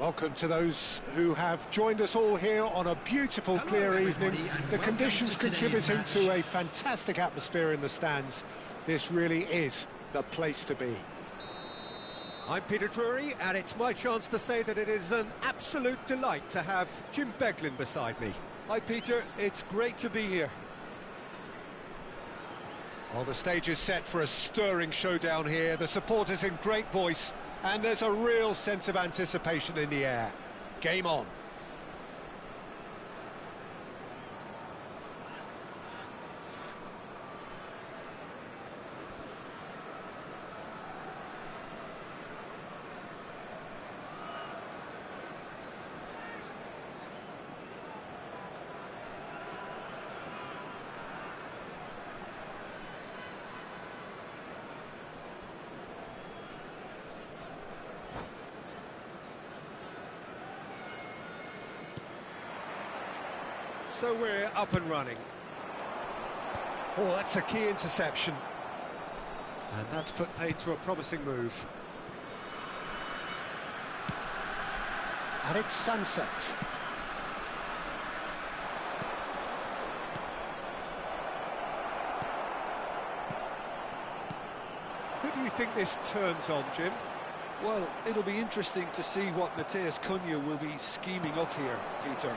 Welcome to those who have joined us all here on a beautiful, clear evening. The conditions contributing to a fantastic atmosphere in the stands. This really is the place to be. I'm Peter Drury, and it's my chance to say that it is an absolute delight to have Jim Beglin beside me. Hi Peter, it's great to be here. Well, the stage is set for a stirring showdown here. The supporters in great voice, and there's a real sense of anticipation in the air. Game on. So we're up and running. Oh, that's a key interception. And that's put paid to a promising move. And it's sunset. Who do you think this turns on, Jim? Well, it'll be interesting to see what Matheus Cunha will be scheming up here, Peter.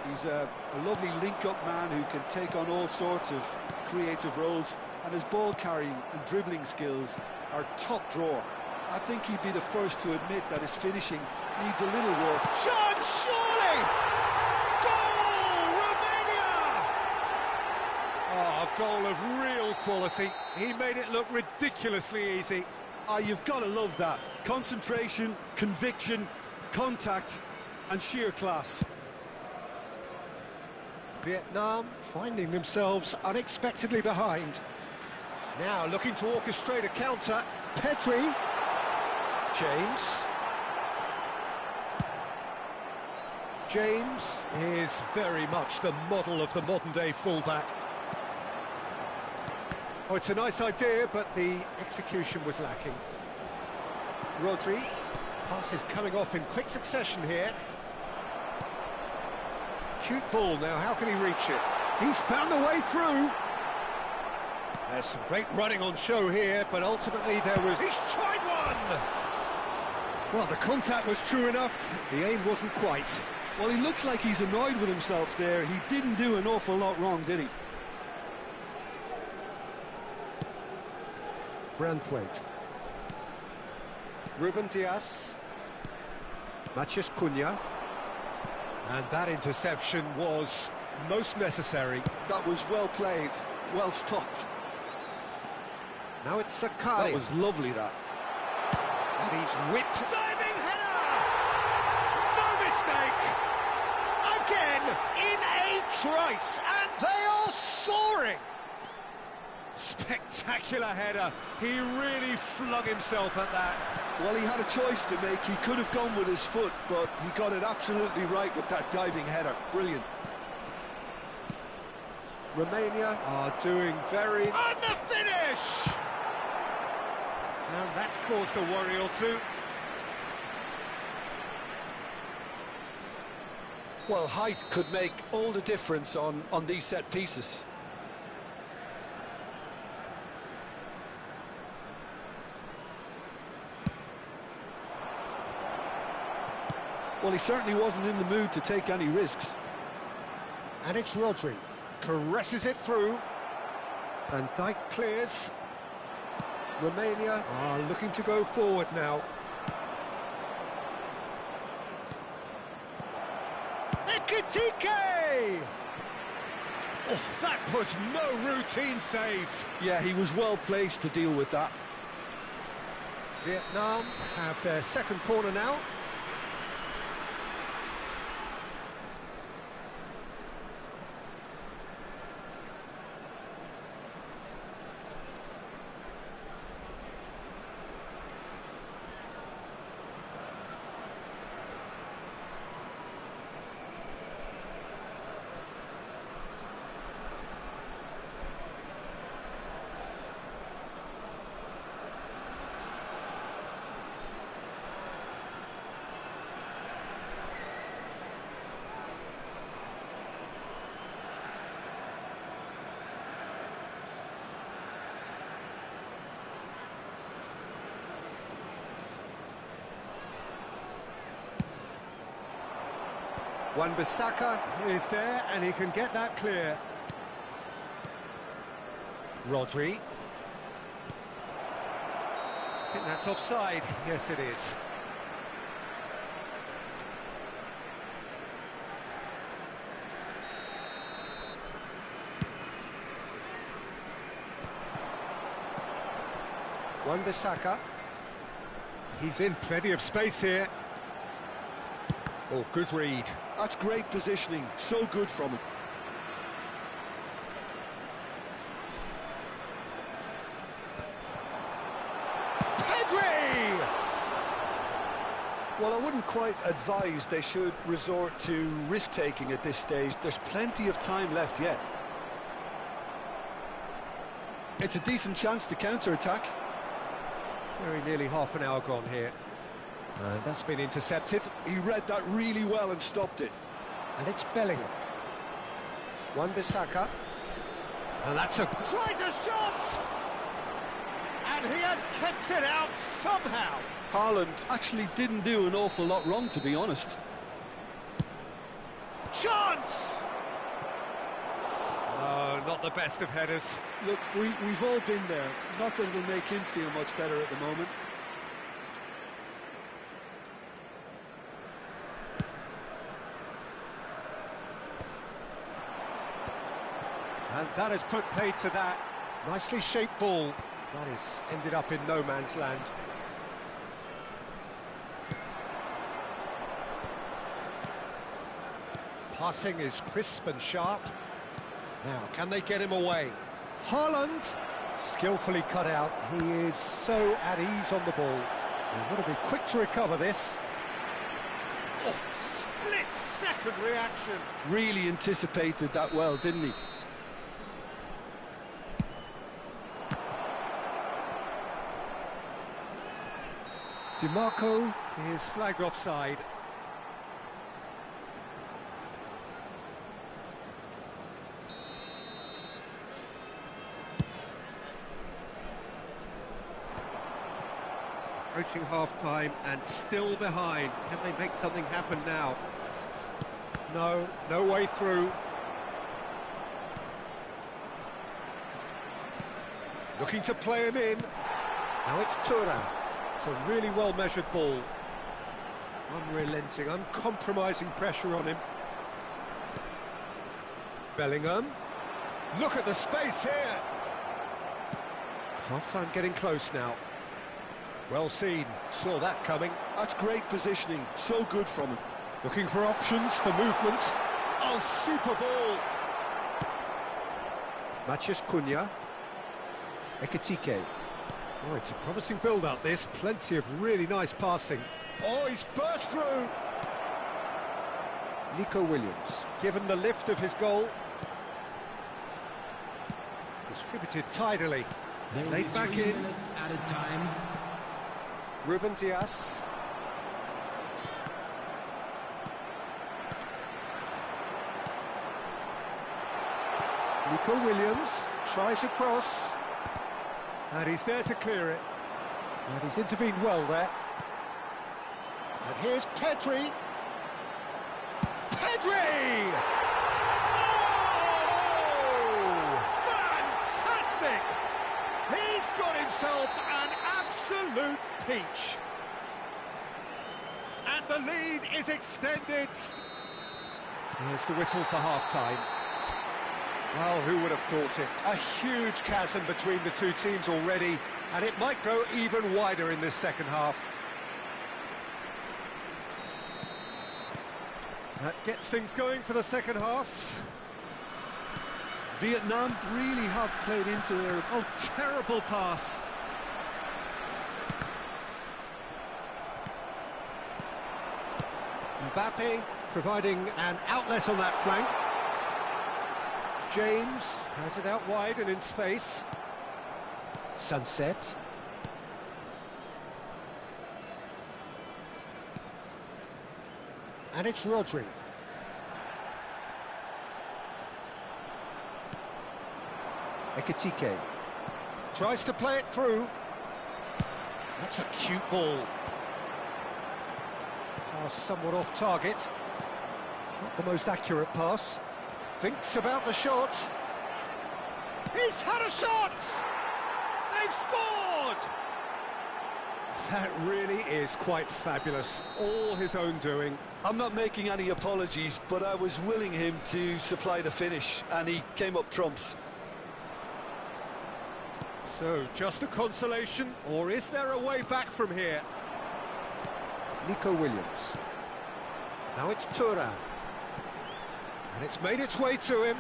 He's a lovely link-up man who can take on all sorts of creative roles, and his ball-carrying and dribbling skills are top drawer. I think he'd be the first to admit that his finishing needs a little work. Shot, surely! Goal, Romania! Oh, a goal of real quality. He made it look ridiculously easy. Ah, you've got to love that. Concentration, conviction, contact, and sheer class. Vietnam finding themselves unexpectedly behind. Now looking to orchestrate a counter. Pedri. James. James is very much the model of the modern-day fullback. Oh, it's a nice idea, but the execution was lacking. Rodri. Pass is coming off in quick succession here. Cute ball now, how can he reach it? He's found a way through. There's some great running on show here, but ultimately there was... He's tried one! Well, the contact was true enough, the aim wasn't quite. Well, he looks like he's annoyed with himself there. He didn't do an awful lot wrong, did he? Branthwaite. Ruben Dias. Matheus Cunha. And that interception was most necessary. That was well played, well stopped. Now it's Sakai. That was lovely, that. And he's whipped. Diving header! No mistake! Again, in a trice, and they are soaring! Spectacular header. He really flung himself at that. Well, he had a choice to make. He could have gone with his foot, but he got it absolutely right with that diving header. Brilliant. Romania are doing very... And the finish! And that's caused a worry or two. Well, height could make all the difference on these set pieces. Well, he certainly wasn't in the mood to take any risks. And it's Rodri. Caresses it through. Van Dijk clears. Romania are looking to go forward now. Ekitike! Oh, that was no routine save. Yeah, he was well placed to deal with that. Vietnam have their second corner now. Wan-Bissaka is there, and he can get that clear. Rodri. I think that's offside. Yes, it is. Wan-Bissaka. He's in plenty of space here. Oh, good read. That's great positioning, so good from him. Pedri! Well, I wouldn't quite advise they should resort to risk-taking at this stage. There's plenty of time left yet. It's a decent chance to counter-attack. Very nearly half an hour gone here. And that's been intercepted. He read that really well and stopped it. And it's Bellingham. Wan-Bissaka. And that's a... Tries a shot! And he has kept it out somehow. Haaland actually didn't do an awful lot wrong, to be honest. Chance! Oh, not the best of headers. Look, we've all been there. Nothing will make him feel much better at the moment. And that has put paid to that. Nicely shaped ball. That is ended up in no man's land. Passing is crisp and sharp. Now, can they get him away? Haaland, skillfully cut out. He is so at ease on the ball. He's got to be quick to recover this. Oh, split-second reaction. Really anticipated that well, didn't he? DiMarco is flagged offside. Approaching half-time and still behind. Can they make something happen now? No, no way through. Looking to play him in. Now it's Thuram. It's a really well-measured ball. Unrelenting, uncompromising pressure on him. Bellingham. Look at the space here. Half-time getting close now. Well seen, saw that coming. That's great positioning, so good from him. Looking for options for movement. Oh, super ball! Matheus Cunha. Ekitike. Oh, it's a promising build-up, this. Plenty of really nice passing. Oh, he's burst through! Nico Williams, given the lift of his goal. Distributed tidily. Laid back in. Added time. Ruben Dias. Nico Williams tries across. And he's there to clear it. And he's intervened well there. And here's Pedri. Pedri! Oh! Fantastic! He's got himself an absolute peach. And the lead is extended. Here's the whistle for half-time. Well, who would have thought it? A huge chasm between the two teams already, and it might grow even wider in this second half. That gets things going for the second half. Vietnam really have played into their... Oh, terrible pass. Mbappe providing an outlet on that flank. James has it out wide and in space. Sunset. And it's Rodri. Ekitike tries to play it through. That's a cute ball. Pass somewhat off target. Not Not the most accurate pass. Thinks about the shot. He's had a shot! They've scored! That really is quite fabulous. All his own doing. I'm not making any apologies, but I was willing him to supply the finish, and he came up trumps. So, just a consolation, or is there a way back from here? Nico Williams. Now it's Thuram. And it's made its way to him.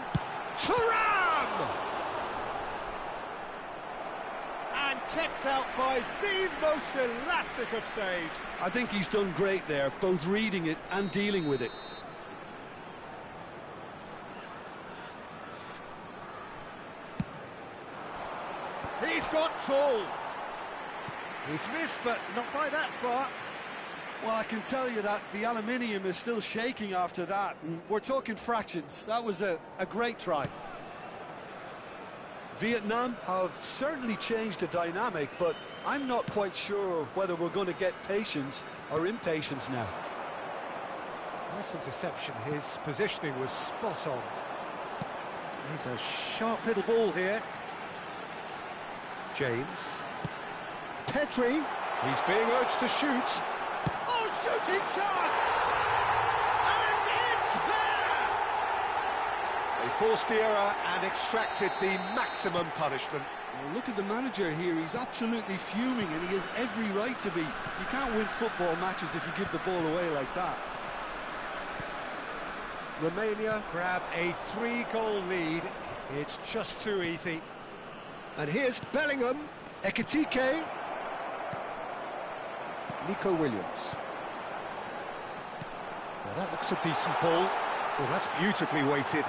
Thuram! And kept out by the most elastic of saves. I think he's done great there, both reading it and dealing with it. He's got tall. He's missed, but not by that far. Well, I can tell you that the aluminium is still shaking after that, and we're talking fractions. That was a great try. Vietnam have certainly changed the dynamic, but I'm not quite sure whether we're going to get patience or impatience now. Nice interception. His positioning was spot on. He's a sharp little ball here. James. Pedri. He's being urged to shoot. Oh, shooting chance! And it's there! They forced the error and extracted the maximum punishment. Well, look at the manager here. He's absolutely fuming, and he has every right to be. You can't win football matches if you give the ball away like that. Romania grab a 3-goal lead. It's just too easy. And here's Bellingham, Ekitike, Nico Williams. Now that looks a decent ball. Well, that's beautifully weighted.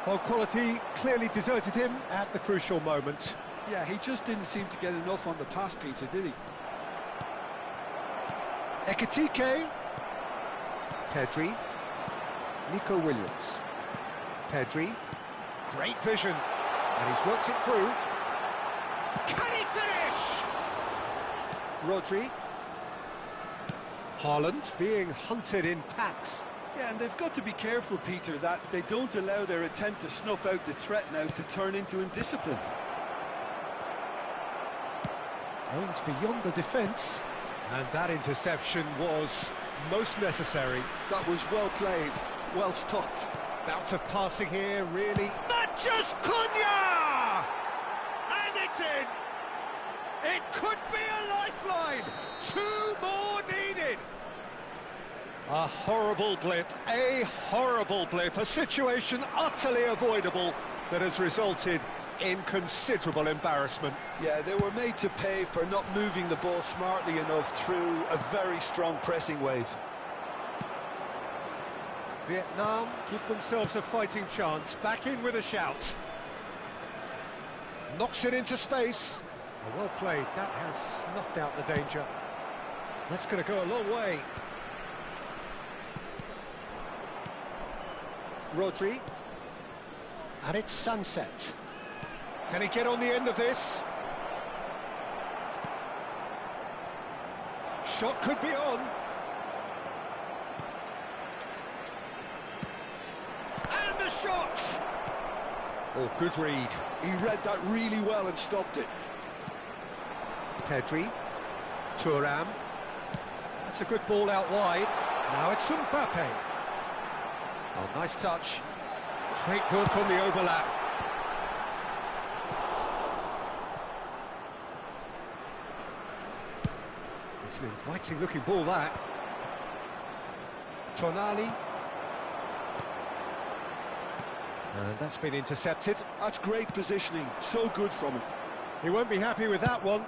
Well, quality clearly deserted him at the crucial moment. Yeah, he just didn't seem to get enough on the pass, Peter, did he? Ekitike, Pedri, Nico Williams. Pedri, great vision. And he's worked it through. Can he finish? Rodri. Haaland being hunted in packs. Yeah, and they've got to be careful, Peter, that they don't allow their attempt to snuff out the threat now to turn into indiscipline. Aimed beyond the defence. And that interception was most necessary. That was well played, well stopped. Bout of passing here, really. Mathias Cunha! And it's in! It could be a lifeline! 2 more needed! A horrible blip, a situation utterly avoidable that has resulted in considerable embarrassment. Yeah, they were made to pay for not moving the ball smartly enough through a very strong pressing wave. Vietnam give themselves a fighting chance, back in with a shout. Knocks it into space. Oh, well played, that has snuffed out the danger. That's going to go a long way. Rodri. And it's Sunset. Can he get on the end of this? Shot could be on. And the shot! Oh, good read. He read that really well and stopped it. Pedri. Thuram. That's a good ball out wide. Now it's Mbappe. Oh, nice touch. Great work on the overlap. It's an inviting looking ball, that. Tonali. And that's been intercepted. That's great positioning, so good from him. He won't be happy with that one.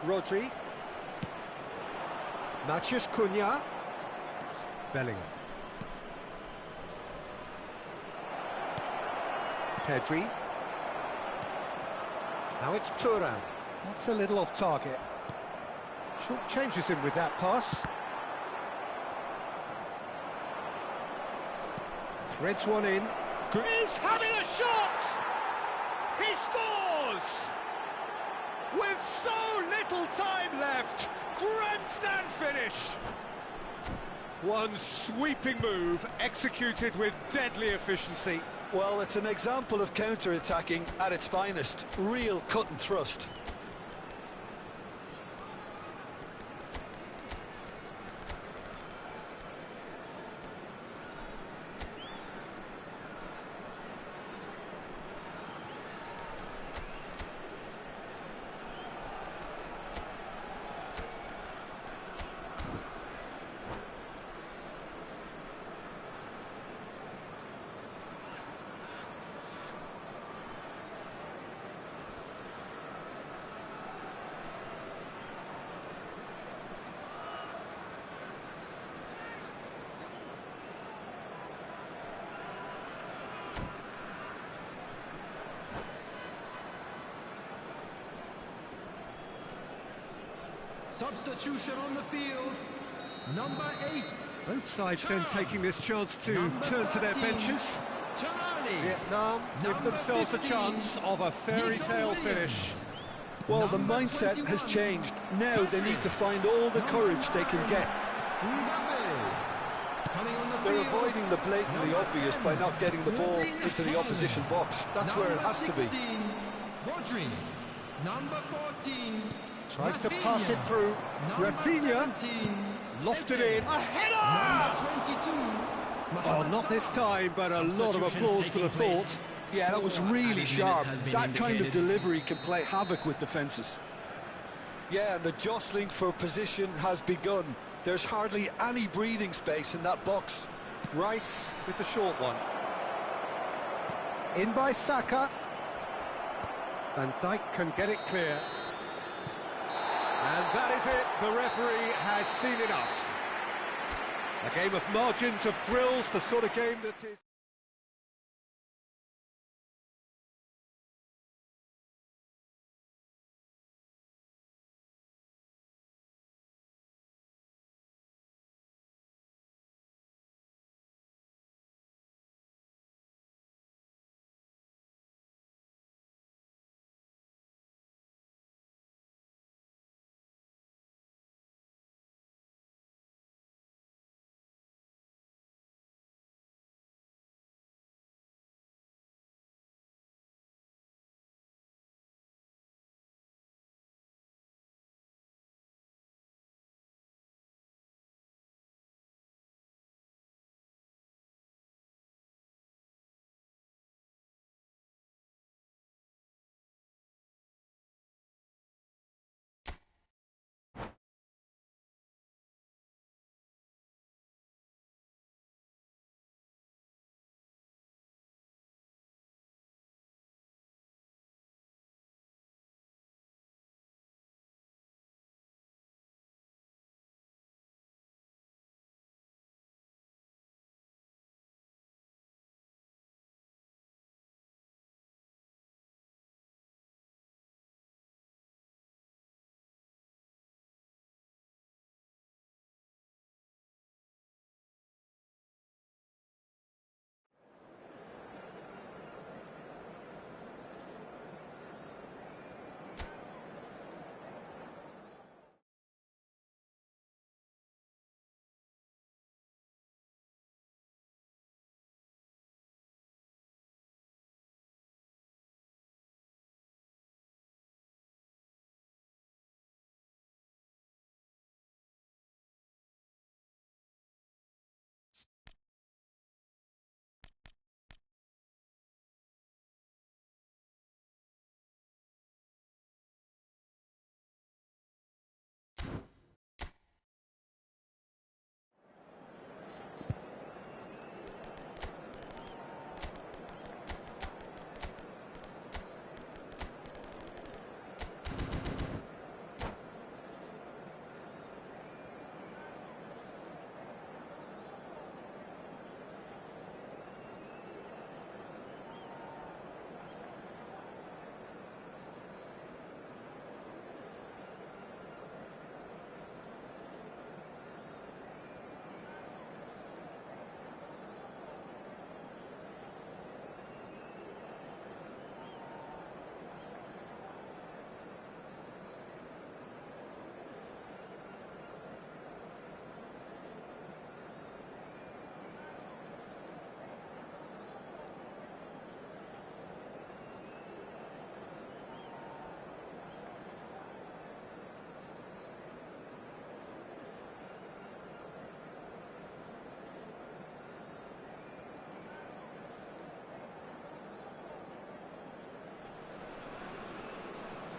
Rodri. Mathias Cunha. Bellingham. Pedri. Now it's Thuram. That's a little off target. Short changes him with that pass. Threads one in. He's having a shot! He scores! with so little time left. Grandstand finish. One sweeping move, executed with deadly efficiency. Well, it's an example of counter-attacking at its finest. Real cut and thrust. Substitution on the field, number 8. Both sides then taking this chance to turn to their benches. Vietnam give themselves a chance of a fairy tale finish. Well, the mindset has changed. Now they need to find all the courage they can get. They're avoiding the blatantly obvious by not getting the ball into the opposition box. That's where it has to be. Rodri, number 14. Tries to pass it through. Rafinha lofted in. A header! Oh, not this time, but a lot of applause for the thought. Yeah, that was really sharp. That kind of delivery can play havoc with defences. Yeah, and the jostling for position has begun. There's hardly any breathing space in that box. Rice with the short one. In by Saka. Van Dijk can get it clear. And that is it. The referee has seen enough. A game of margins of thrills, the sort of game that is...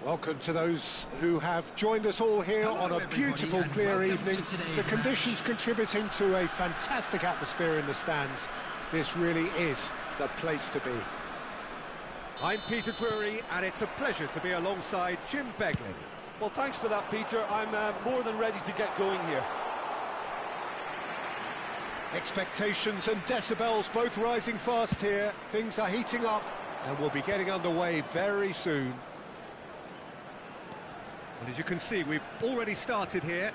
Welcome to those who have joined us all here on a beautiful, clear evening. The conditions contributing to a fantastic atmosphere in the stands. This really is the place to be. I'm Peter Drury, and it's a pleasure to be alongside Jim Beglin. Well, thanks for that, Peter. I'm more than ready to get going here. Expectations and decibels both rising fast here. Things are heating up and we'll be getting underway very soon. And as you can see, we've already started here.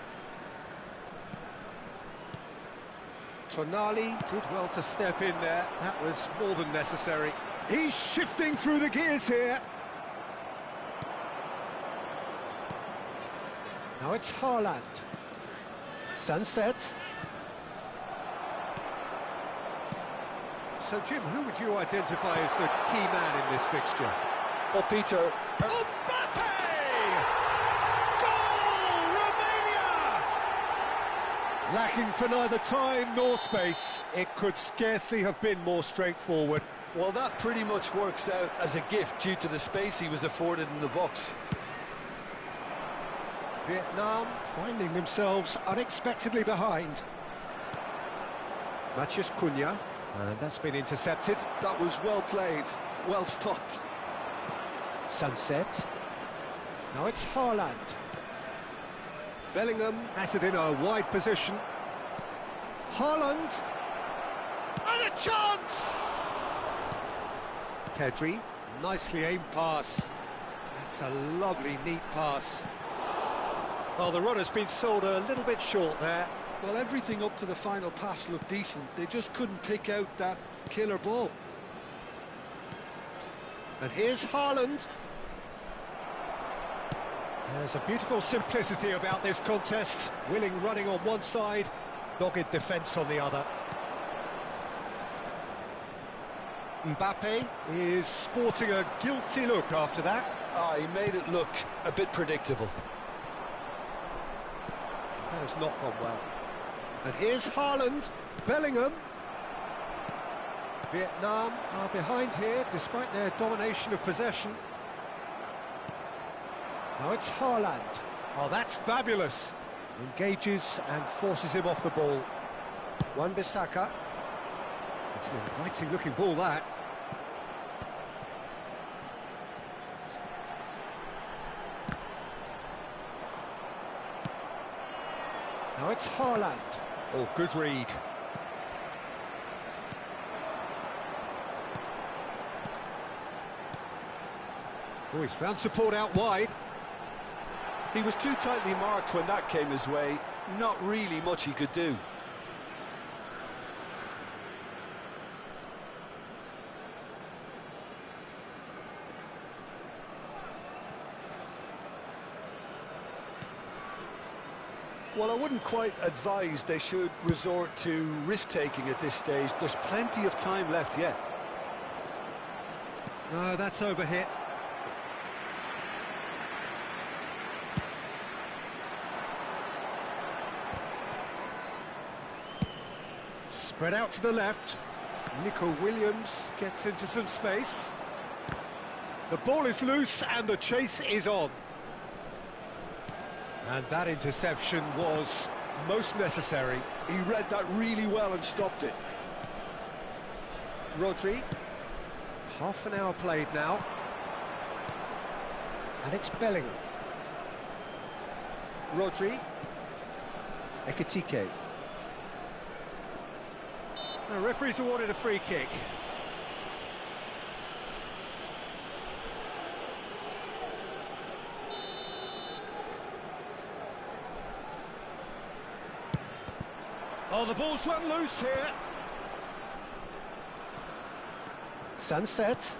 Tonali did well to step in there. That was more than necessary. He's shifting through the gears here. Now it's Haaland. Sunset. So, Jim, who would you identify as the key man in this fixture? Well, Peter... Mbappe! Goal! Romania! Lacking for neither time nor space. It could scarcely have been more straightforward. Well, that pretty much works out as a gift due to the space he was afforded in the box. Vietnam finding themselves unexpectedly behind. Matheus Cunha, and that's been intercepted. That was well played, well stopped. Sunset. Now it's Haaland. Bellingham has it in a wide position. Haaland. And a chance! Pedri, nicely aimed pass. That's a lovely, neat pass. Well, the runner's been sold a little bit short there. Well, everything up to the final pass looked decent. They just couldn't pick out that killer ball. And here's Haaland. There's a beautiful simplicity about this contest. Willing running on one side, dogged defence on the other. Mbappe is sporting a guilty look after that. He made it look a bit predictable. That has not gone well. And here's Haaland. Bellingham. Vietnam are behind here despite their domination of possession. Now it's Haaland. Oh, that's fabulous. Engages and forces him off the ball. Wan-Bissaka. It's an inviting looking ball, that. Now it's Haaland. Oh, good read. Oh, he's found support out wide. He was too tightly marked when that came his way. Not really much he could do. Well, I wouldn't quite advise they should resort to risk-taking at this stage. There's plenty of time left yet. No, that's overhit. Spread out to the left. Nico Williams gets into some space. The ball is loose and the chase is on. And that interception was most necessary. He read that really well and stopped it. Rodri. Half an hour played now. And it's Bellingham. Rodri. Ekitike. The referee's awarded a free kick. Oh, the ball's run loose here. Sunset.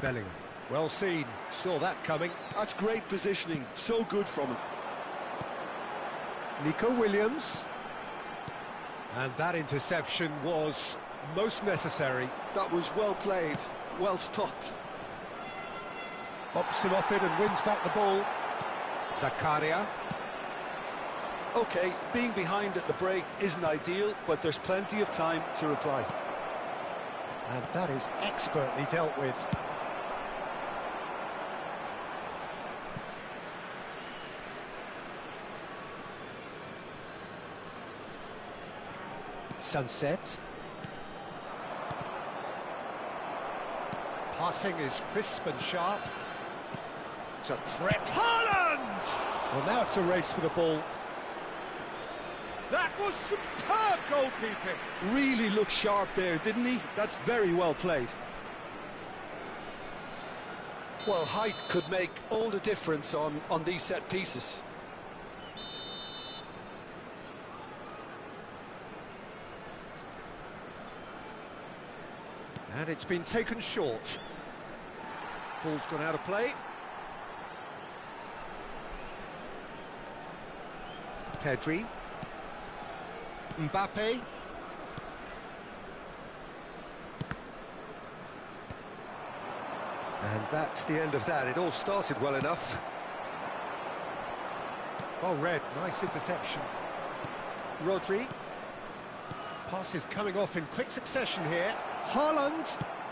Bellingham. Well seen. Saw that coming. That's great positioning. So good from him. Nico Williams. And that interception was most necessary. That was well played. Well stopped. Bops him off it and wins back the ball. Zakaria. OK, being behind at the break isn't ideal, but there's plenty of time to reply. And that is expertly dealt with. Sunset. Passing is crisp and sharp. It's a threat. Haaland! Well, now it's a race for the ball. That was superb goalkeeping. Really looked sharp there, didn't he? That's very well played. Well, height could make all the difference on these set pieces. And it's been taken short. Ball's gone out of play. Pedri. Mbappe. And that's the end of that. It all started well enough. Well read, nice interception. Rodri. Pass is coming off in quick succession here. Haaland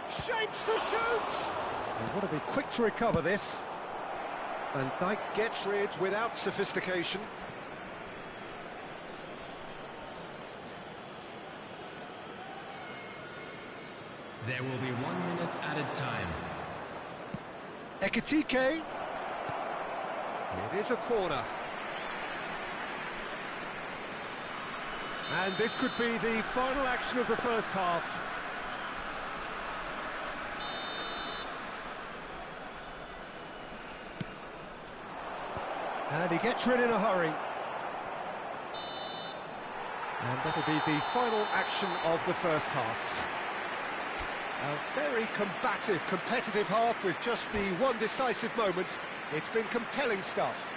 shapes to shoot. They want to be quick to recover this. And Dijk gets rid without sophistication. There will be 1 minute added time. Ekitike. It is a corner. And this could be the final action of the first half. And he gets rid in a hurry. And that'll be the final action of the first half. A very combative, competitive half with just the one decisive moment. It's been compelling stuff.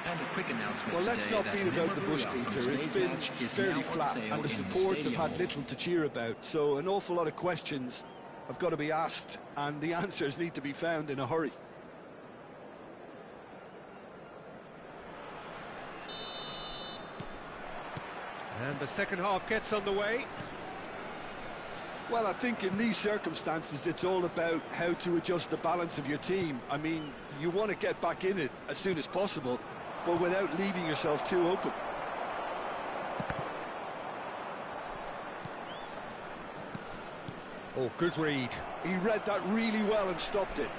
And a quick announcement. Well, let's not beat about the bush, Peter. It's been fairly flat, and the supports have had little to cheer about. So an awful lot of questions have got to be asked, and the answers need to be found in a hurry. And the second half gets underway. Well, I think in these circumstances, it's all about how to adjust the balance of your team. I mean, you want to get back in it as soon as possible, but without leaving yourself too open. Oh, good read. He read that really well and stopped it.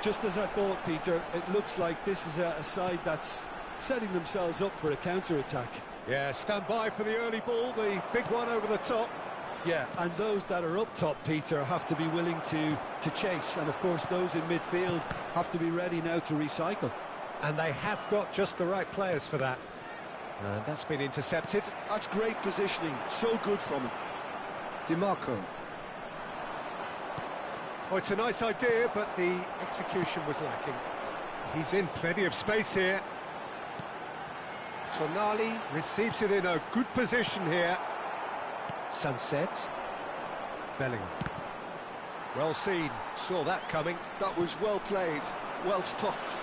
Just as I thought, Peter, it looks like this is a side that's setting themselves up for a counter-attack. Yeah, stand by for the early ball, the big one over the top. Yeah, and those that are up top, Peter, have to be willing to chase. And, of course, those in midfield have to be ready now to recycle. And they have got just the right players for that. And that's been intercepted. That's great positioning. So good from him. DiMarco. Oh, it's a nice idea, but the execution was lacking. He's in plenty of space here. Tonali receives it in a good position here. Sunset. Bellingham. Well seen, saw that coming. That was well played, well stopped.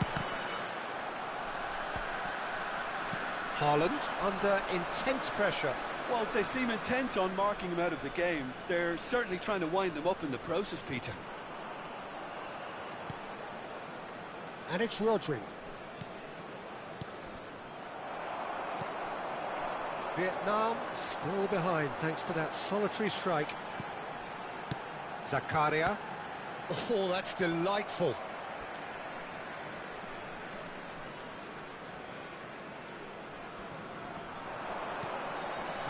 Haaland under intense pressure. Well, they seem intent on marking him out of the game. They're certainly trying to wind them up in the process, Peter. And it's Rodri. Vietnam still behind thanks to that solitary strike. Zakaria. Oh, that's delightful.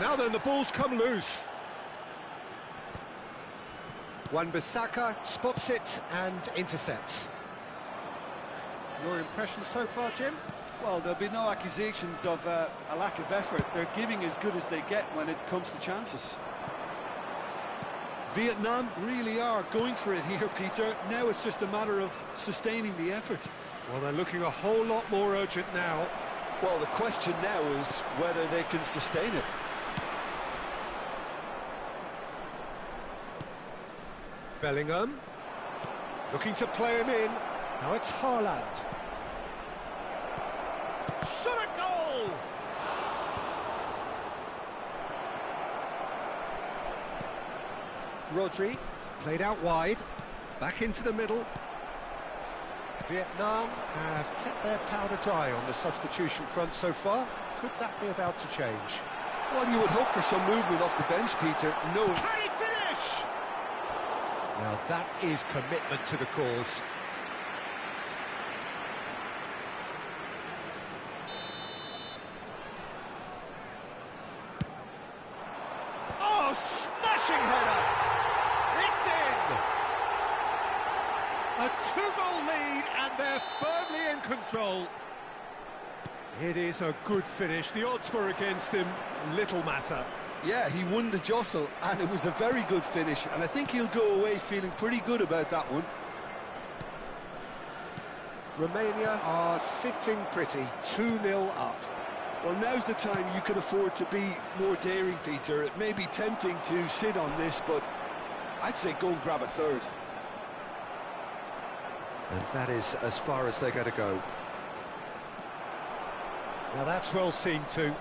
Now then, the ball's come loose. Wan-Bissaka spots it and intercepts. Your impression so far, Jim? Well, there'll be no accusations of a lack of effort. They're giving as good as they get when it comes to chances. Vietnam really are going for it here, Peter. Now it's just a matter of sustaining the effort. Well, they're looking a whole lot more urgent now. Well, the question now is whether they can sustain it. Bellingham. Looking to play him in. Now it's Haaland. Shot a goal! Rodri, played out wide, back into the middle. Vietnam have kept their powder dry on the substitution front so far. Could that be about to change? Well, you would hope for some movement off the bench, Peter. No. Can he finish? Now that is commitment to the cause. Oh, smashing header! It's in! A 2-goal lead and they're firmly in control. It is a good finish. The odds were against him. Little matter. Yeah, he won the jostle, and it was a very good finish, and I think he'll go away feeling pretty good about that one. Romania are sitting pretty, 2-0 up. Well, now's the time you can afford to be more daring, Peter. It may be tempting to sit on this, but I'd say go and grab a third. And that is as far as they're going to go. Now that's well seen too.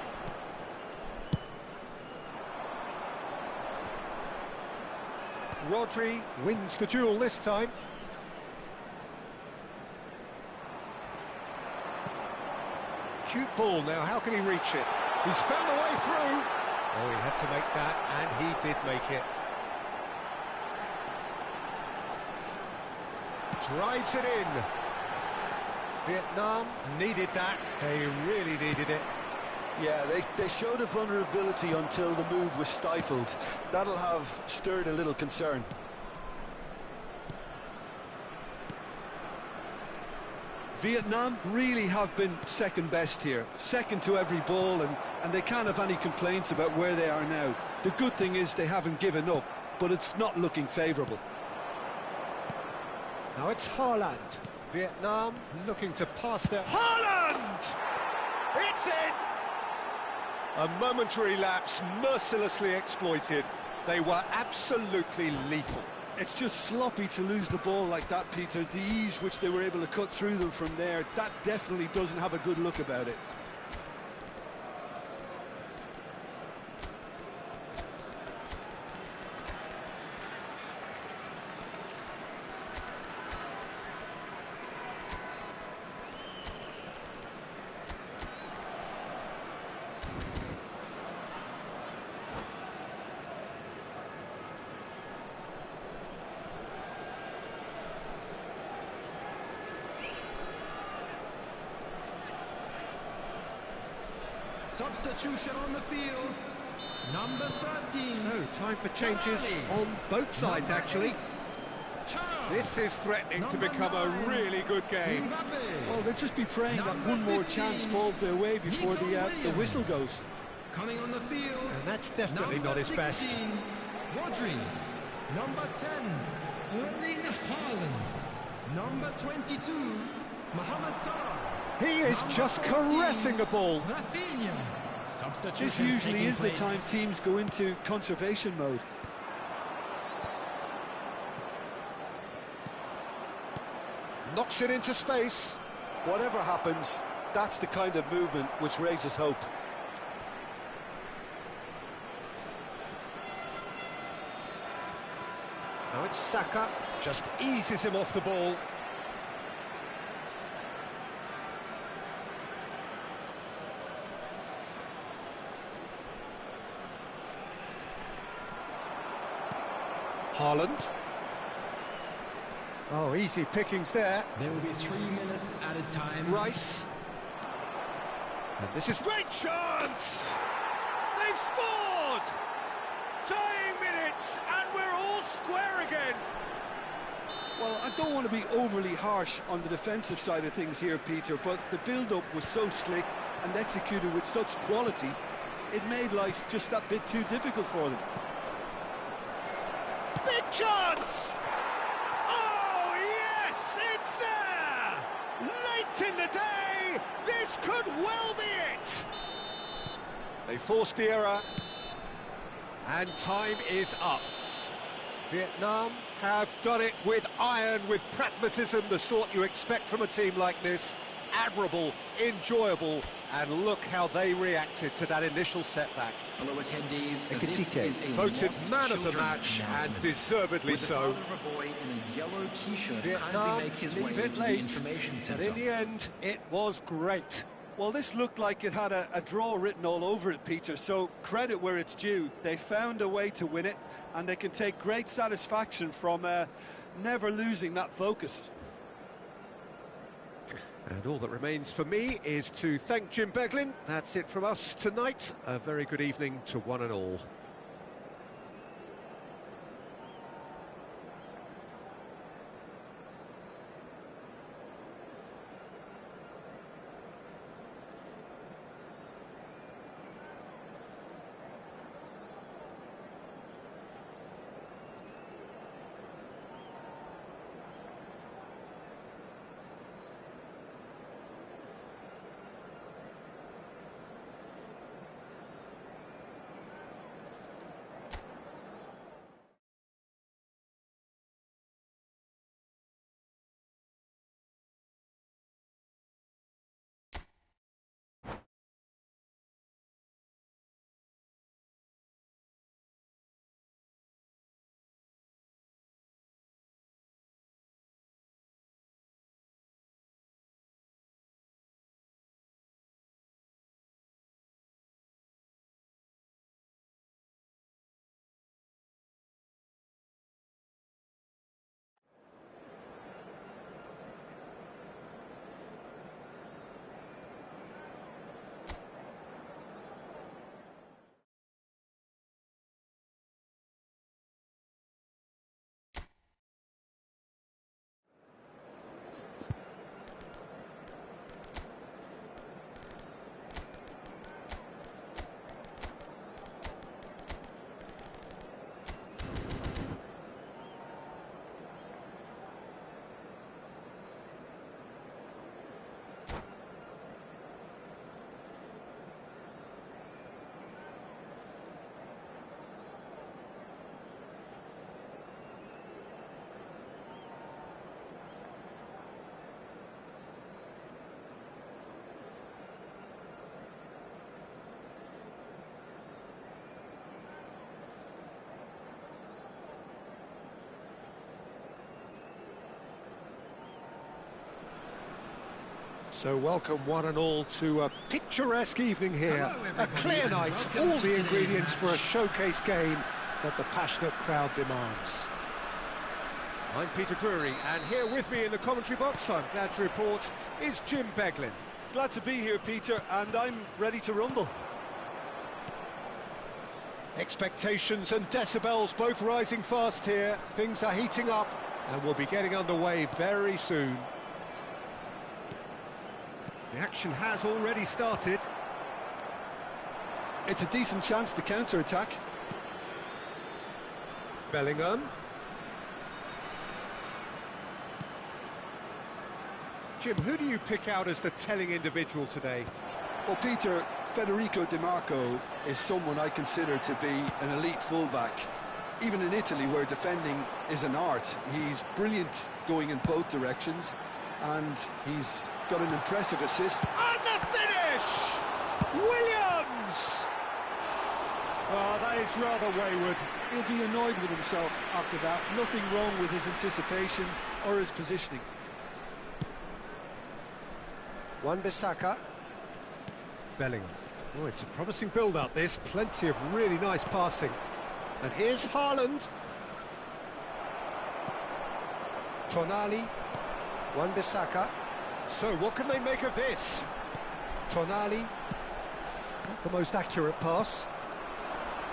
Rodri wins the duel this time. Cute ball now, how can he reach it? He's found a way through. Oh, he had to make that, and he did make it. Drives it in. Vietnam needed that. They really needed it. Yeah, they showed a vulnerability until the move was stifled. That'll have stirred a little concern. Vietnam really have been second best here, second to every ball, and they can't have any complaints about where they are now. The good thing is they haven't given up, but it's not looking favourable. Now it's Haaland. Vietnam looking to pass their... Haaland! It's in! A momentary lapse mercilessly exploited. They were absolutely lethal. It's just sloppy to lose the ball like that, Peter. The ease which they were able to cut through them from there, that definitely doesn't have a good look about it. Substitution on the field, number 13. So, time for changes on both sides, actually. This is threatening to become a really good game. Well, they'll just be praying that one more chance falls their way before the whistle goes. Coming on the field, And that's definitely not his best. 16, Rodri. Number 10, Erling Haaland. Number 22, Mohamed Salah. He is just caressing the ball. Rafinha. This usually is the time teams go into conservation mode. Knocks it into space. Whatever happens, that's the kind of movement which raises hope. Now it's Saka, just eases him off the ball. Haaland. Oh, easy pickings there. There will be 3 minutes added time. Rice. And this is great chance! They've scored! Tying minutes, and we're all square again. Well, I don't want to be overly harsh on the defensive side of things here, Peter, but the build-up was so slick and executed with such quality, it made life just that bit too difficult for them. Big chance! Oh, yes, it's there! Late in the day, this could well be it! They forced the error, and time is up. Vietnam have done it with iron, with pragmatism, the sort you expect from a team like this. Admirable, enjoyable, and look how they reacted to that initial setback. Hello attendees, Ekitike voted man of the match, and deservedly so. Vietnam leave it late, but in the end, it was great. Well, this looked like it had a draw written all over it, Peter, so credit where it's due. They found a way to win it, and they can take great satisfaction from never losing that focus. And all that remains for me is to thank Jim Beglin. That's it from us tonight. A very good evening to one and all. So welcome one and all to a picturesque evening here. A clear night, all the ingredients for a showcase game that the passionate crowd demands. I'm Peter Drury, and here with me in the commentary box, I'm glad to report, is Jim Beglin. Glad to be here, Peter, and I'm ready to rumble. Expectations and decibels both rising fast here. Things are heating up and we'll be getting underway very soon. The action has already started. It's a decent chance to counter-attack. Bellingham. Jim, who do you pick out as the telling individual today? Well, Peter, Federico Di Marco is someone I consider to be an elite fullback. Even in Italy, where defending is an art, he's brilliant going in both directions, and he's got an impressive assist. And the finish! Williams! Oh, that is rather wayward. He'll be annoyed with himself after that. Nothing wrong with his anticipation or his positioning. Wan-Bissaka. Bellingham. Oh, it's a promising build-up, this. Plenty of really nice passing. And here's Haaland. Tonali. Wan-Bissaka. So, what can they make of this? Tonali. Not the most accurate pass.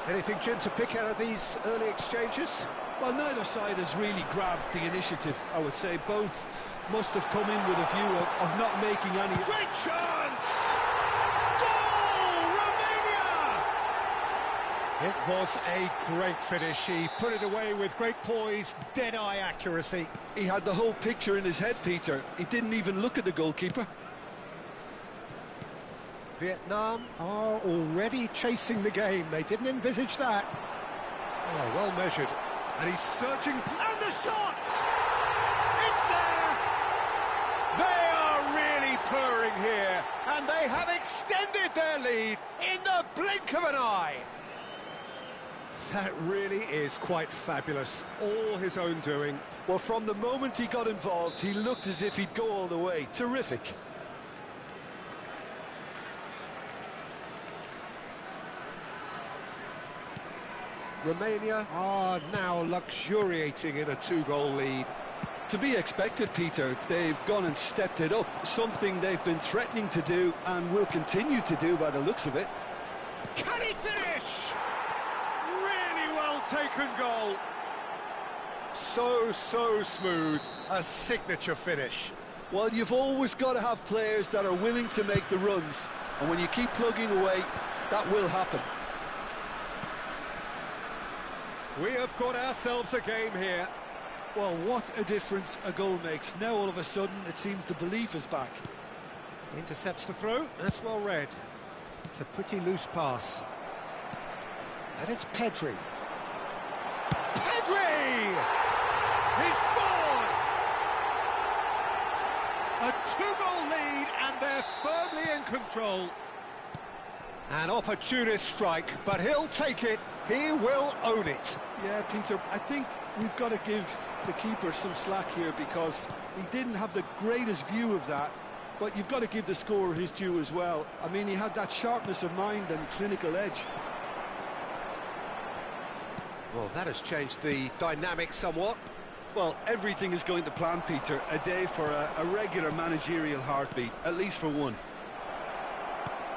Anything, Jim, to pick out of these early exchanges? Well, neither side has really grabbed the initiative, I would say. Both must have come in with a view of not making any... Great chance! Goal! Romania! It was a great finish. He put it away with great poise, dead-eye accuracy. He had the whole picture in his head, Peter. He didn't even look at the goalkeeper. Vietnam are already chasing the game. They didn't envisage that. Oh, well measured. And he's searching... And the shot! It's there! They are really purring here, and they have extended their lead in the blink of an eye. That really is quite fabulous. All his own doing. Well, from the moment he got involved, he looked as if he'd go all the way. Terrific. Romania are now luxuriating in a 2-goal lead. To be expected, Peter. They've gone and stepped it up, something they've been threatening to do and will continue to do by the looks of it. Can he finish? Really well taken goal. So smooth, a signature finish. Well, you've always got to have players that are willing to make the runs, and when you keep plugging away, that will happen. We have got ourselves a game here. Well, what a difference a goal makes. Now all of a sudden it seems the belief is back. Intercepts the throw, that's well read. It's a pretty loose pass. And it's Pedri. Pedri! He scored! A 2-goal lead and they're firmly in control. An opportunist strike, but he'll take it. He will own it. Yeah, Peter, I think we've got to give the keeper some slack here because he didn't have the greatest view of that, but you've got to give the scorer his due as well. I mean, he had that sharpness of mind and clinical edge. Well, that has changed the dynamic somewhat. Well, everything is going to plan, Peter. A day for a regular managerial heartbeat, at least for one.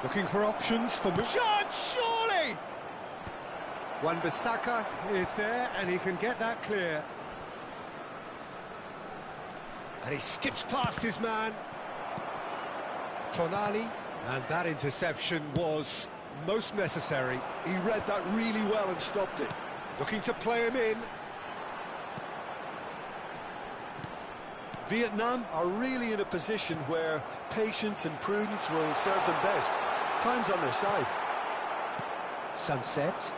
Looking for options for Mujad, surely! Wan-Bissaka is there, and he can get that clear. And he skips past his man. Tonali, and that interception was most necessary. He read that really well and stopped it. Looking to play him in. Vietnam are really in a position where patience and prudence will serve them best. Time's on their side. Sunset.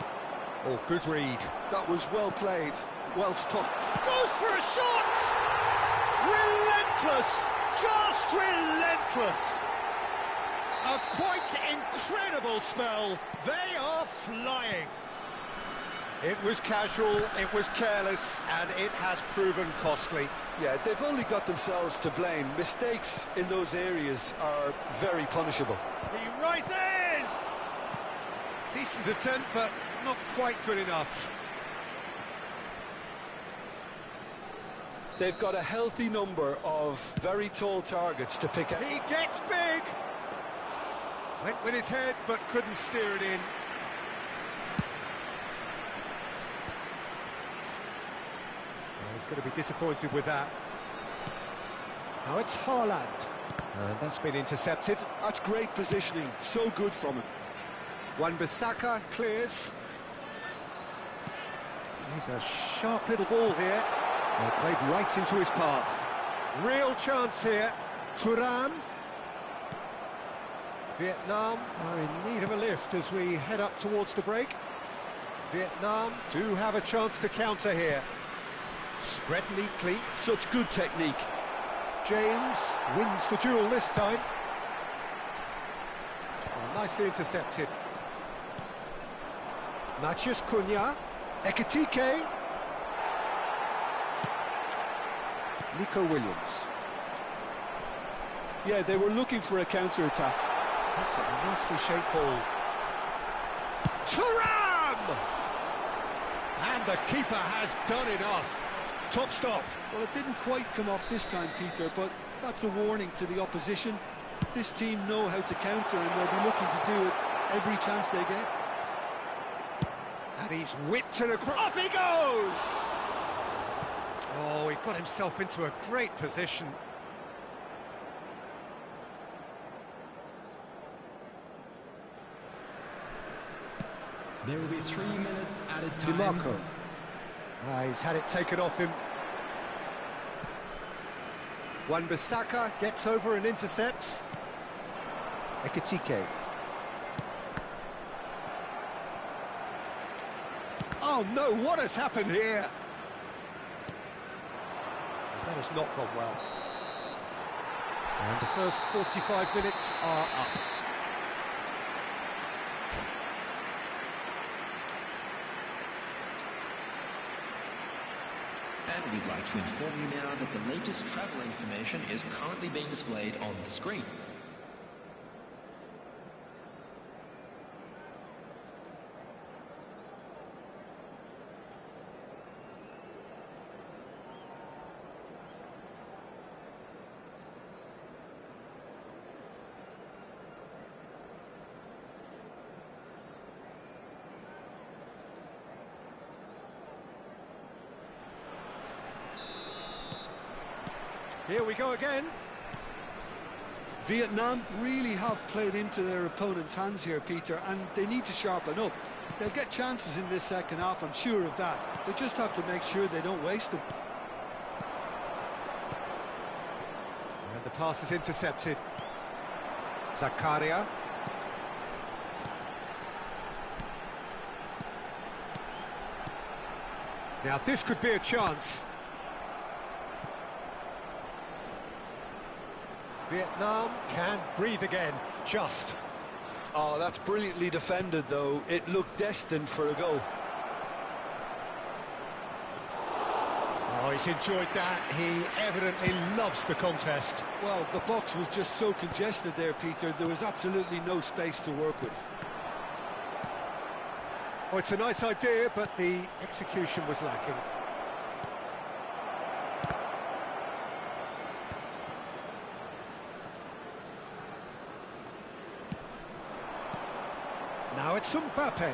Oh, good read. That was well played, well stopped. Goes for a shot! Relentless! Just relentless! A quite incredible spell. They are flying. It was casual, it was careless, and it has proven costly. Yeah, they've only got themselves to blame. Mistakes in those areas are very punishable. He rises! Decent attempt, but not quite good enough. They've got a healthy number of very tall targets to pick out. He gets big! Went with his head, but couldn't steer it in. He's going to be disappointed with that. Now it's Haaland. And that's been intercepted. That's great positioning, so good from him. Wan-Bissaka clears. He's a sharp little ball here. Well, played right into his path. Real chance here. Thuram. Vietnam are in need of a lift as we head up towards the break. Vietnam do have a chance to counter here. Spread neatly. Such good technique. James wins the duel this time. Well, nicely intercepted. Matheus Cunha. Ekitike. Nico Williams. Yeah, they were looking for a counter-attack. That's a nicely shaped ball. Thuram! And the keeper has done enough. Top stop. Well, it didn't quite come off this time, Peter, but that's a warning to the opposition. This team know how to counter, and they'll be looking to do it every chance they get. And he's whipped it across. Up he goes! Oh, he got himself into a great position. There will be 3 minutes added time. DiMarco. He's had it taken off him. Wan-Bissaka gets over and intercepts. Ekitike. Oh no, what has happened here? That has not gone well. And the first 45 minutes are up. And we'd like to inform you now that the latest travel information is currently being displayed on the screen. Here we go again. Vietnam really have played into their opponent's hands here, Peter, and they need to sharpen up. They'll get chances in this second half, I'm sure of that. They just have to make sure they don't waste them. And the pass is intercepted. Zakaria. Now this could be a chance. Vietnam can breathe again, just. Oh, that's brilliantly defended, though. It looked destined for a goal. Oh, he's enjoyed that. He evidently loves the contest. Well, the box was just so congested there, Peter. There was absolutely no space to work with. Oh, it's a nice idea, but the execution was lacking. Now it's Mbappe.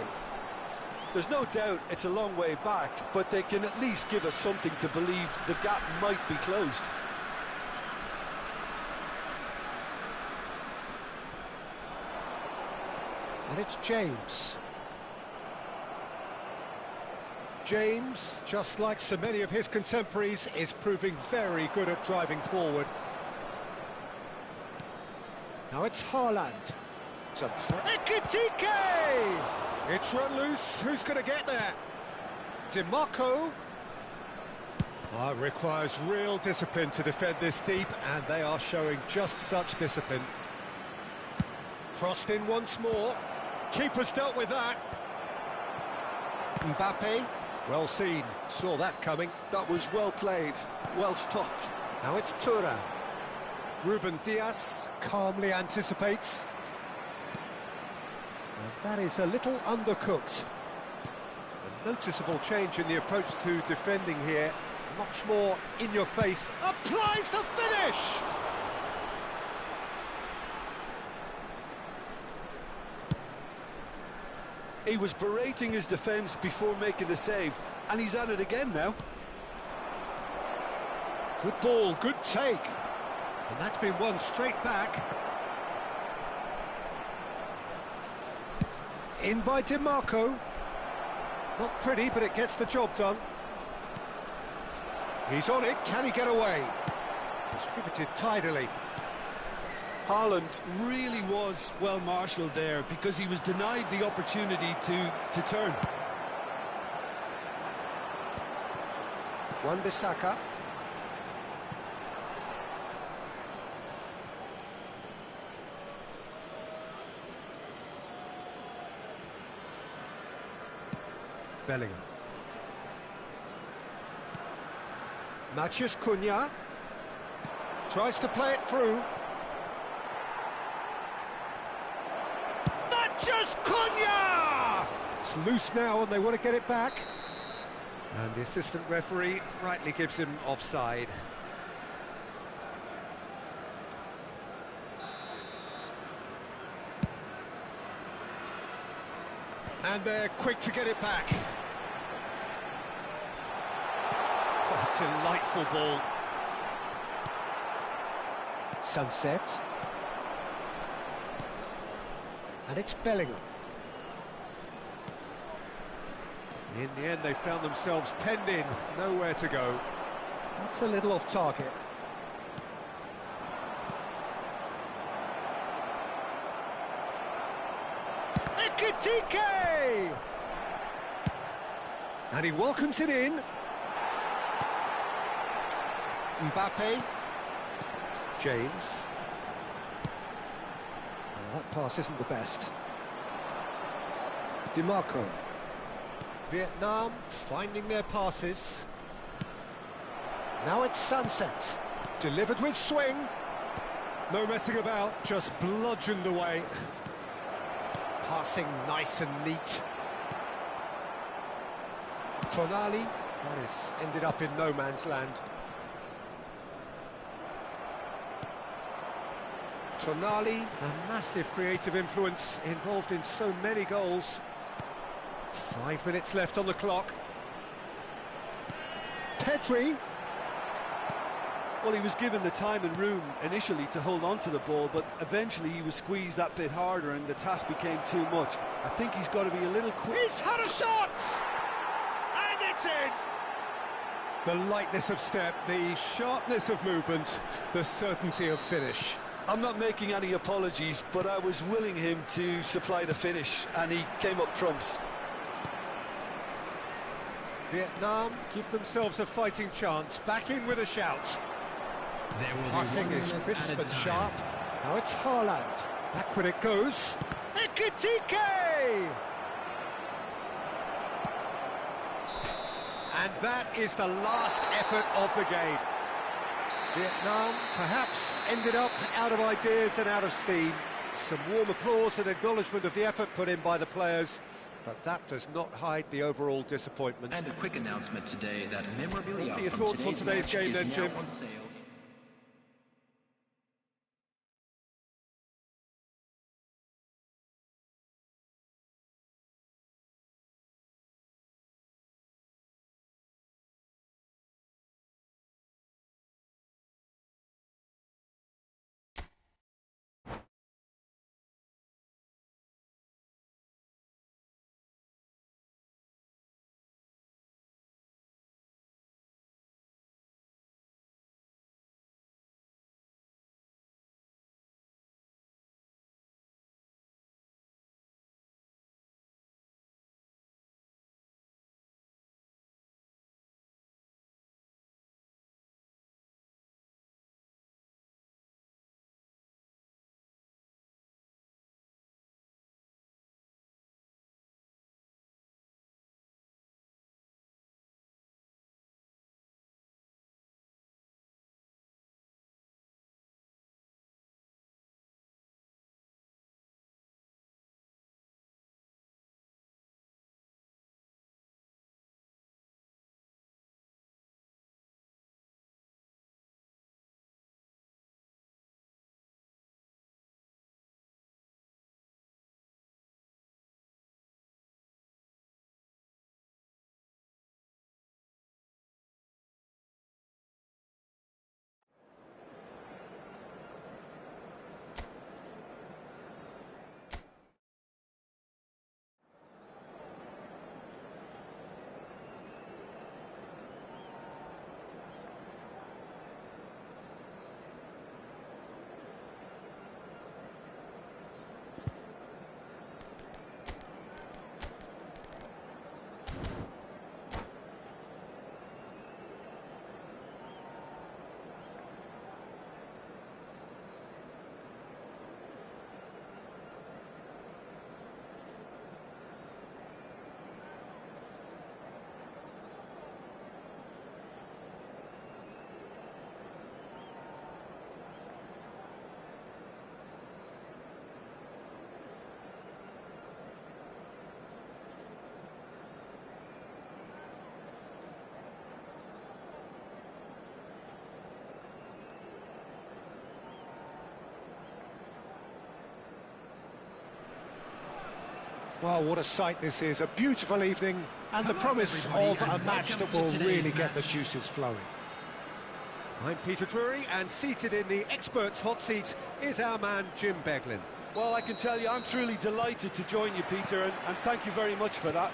There's no doubt it's a long way back, but they can at least give us something to believe the gap might be closed. And it's James. James, just like so many of his contemporaries, is proving very good at driving forward. Now it's Haaland. Ekitike! It's run loose. Who's going to get there? DiMarco. Oh, it requires real discipline to defend this deep, and they are showing just such discipline. Crossed in once more. Keeper's dealt with that. Mbappe, well seen. Saw that coming. That was well played, well stopped. Now it's Tura. Ruben Dias calmly anticipates. And that is a little undercooked. A noticeable change in the approach to defending here. Much more in your face. Applies the finish! He was berating his defence before making the save, and he's at it again now. Good ball, good take. And that's been won straight back. In by DiMarco. Not pretty, but it gets the job done. He's on it, can he get away? Distributed tidily. Haaland really was well marshalled there because he was denied the opportunity to turn. Wan-Bissaka. Bellingham. Matheus Cunha tries to play it through. Matheus Cunha! It's loose now and they want to get it back. And the assistant referee rightly gives him offside. And they're quick to get it back. Oh, delightful ball. Sunset. And it's Bellingham. In the end, they found themselves penned in, nowhere to go. That's a little off target. Ekitike! And he welcomes it in. Mbappe. James. Oh, that pass isn't the best. DiMarco. Vietnam finding their passes. Now it's Sunset. Delivered with swing. No messing about, just bludgeoned away. Passing nice and neat. Tonali. That is ended up in no man's land. Tonali, a massive creative influence, involved in so many goals. 5 minutes left on the clock. Pedri. Well, he was given the time and room initially to hold on to the ball, but eventually he was squeezed that bit harder and the task became too much. I think he's got to be a little quick. He's had a shot! And it's in! The lightness of step, the sharpness of movement, the certainty of finish. I'm not making any apologies, but I was willing him to supply the finish, and he came up trumps. Vietnam give themselves a fighting chance, back in with a shout. Passing is crisp and sharp. Now it's Haaland. Backward it goes. Ekitike! And that is the last effort of the game. Vietnam perhaps ended up out of ideas and out of steam. Some warm applause and acknowledgement of the effort put in by the players, but that does not hide the overall disappointment. And a quick announcement today that memorabilia What are your from thoughts on today's match game is then, now Jim? on sale. Well, what a sight this is. A beautiful evening and the promise of a match that will really get the juices flowing. I'm Peter Drury, and seated in the experts' hot seat is our man Jim Beglin. Well, I can tell you, I'm truly delighted to join you, Peter, and thank you very much for that.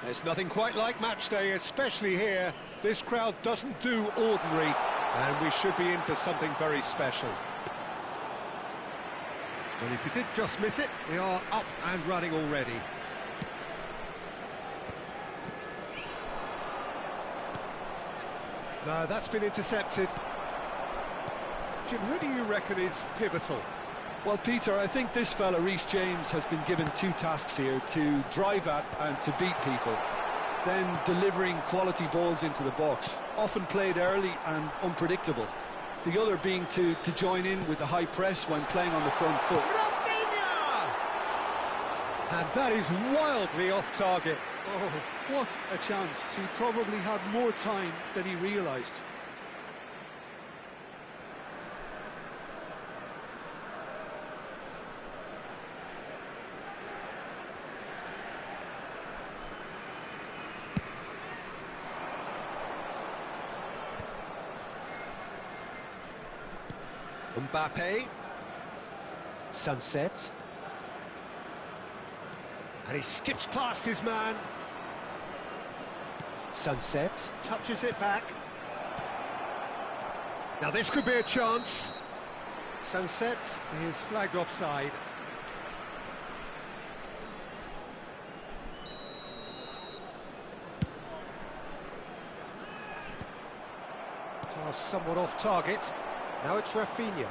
There's nothing quite like match day, especially here. This crowd doesn't do ordinary, and we should be in for something very special. Well, if you did just miss it, they are up and running already. No, that's been intercepted. Jim, who do you reckon is pivotal? Well, Peter, I think this fella, Reece James, has been given two tasks here: to drive at and to beat people, then delivering quality balls into the box, often played early and unpredictable. The other being to join in with the high press when playing on the front foot. Rafinha! And that is wildly off target. Oh, what a chance. He probably had more time than he realised. Mbappe. Sunset. And he skips past his man. Sunset. Touches it back. Now this could be a chance. Sunset is flagged offside. Pass somewhat off target. Now it's Rafinha.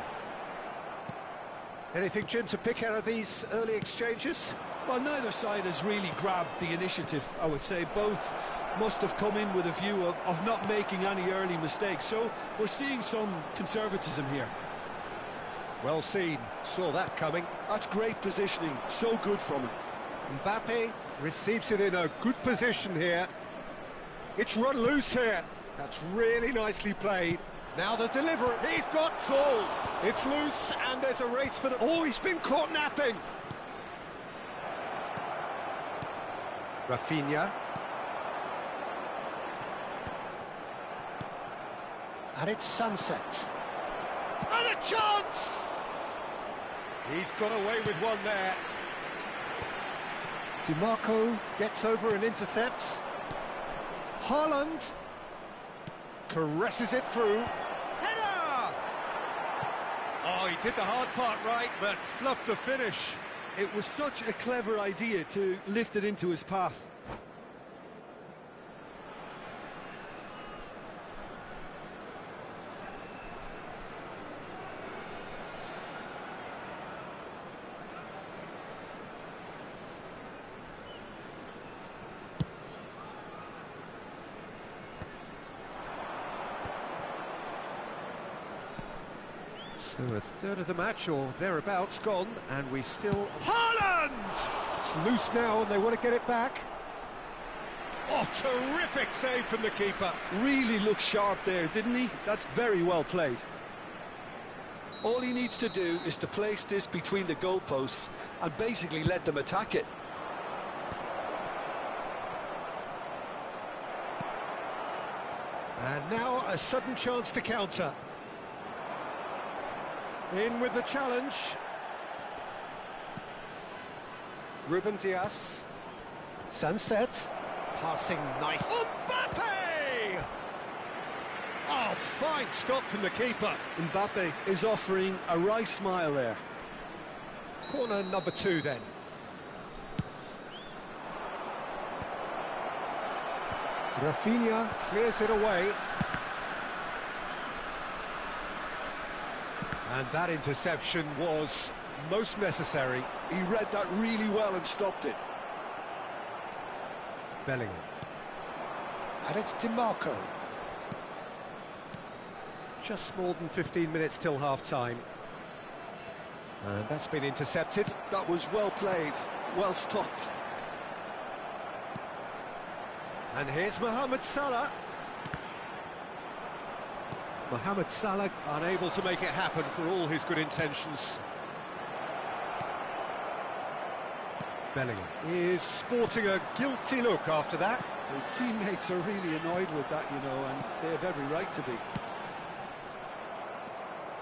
Anything, Jim, to pick out of these early exchanges? Well, neither side has really grabbed the initiative, I would say. Both must have come in with a view of not making any early mistakes. So we're seeing some conservatism here. Well seen. Saw that coming. That's great positioning. So good from him. Mbappe receives it in a good position here. It's run loose here. That's really nicely played. Now the delivery. He's got full. It's loose and there's a race for the... Oh, he's been caught napping. Rafinha. And it's Sunset. And a chance! He's got away with one there. DiMarco gets over and intercepts. Haaland caresses it through. Header! Oh, he did the hard part right, but fluffed the finish. It was such a clever idea to lift it into his path. So a third of the match, or thereabouts, gone, and we still... Haaland! It's loose now, and they want to get it back. Oh, terrific save from the keeper. Really looked sharp there, didn't he? That's very well played. All he needs to do is to place this between the goalposts and basically let them attack it. And now a sudden chance to counter. In with the challenge. Ruben Dias. Sunset. Passing nice. Mbappe! Oh, fine stop from the keeper. Mbappe is offering a right smile there. Corner number 2 then. Rafinha clears it away. And that interception was most necessary. He read that really well and stopped it. Bellingham. And it's DiMarco. Just more than 15 minutes till half-time. And that's been intercepted. That was well played, well stopped. And here's Mohamed Salah. Mohamed Salah unable to make it happen for all his good intentions. Bellingham is sporting a guilty look after that. His teammates are really annoyed with that, you know, and they have every right to be.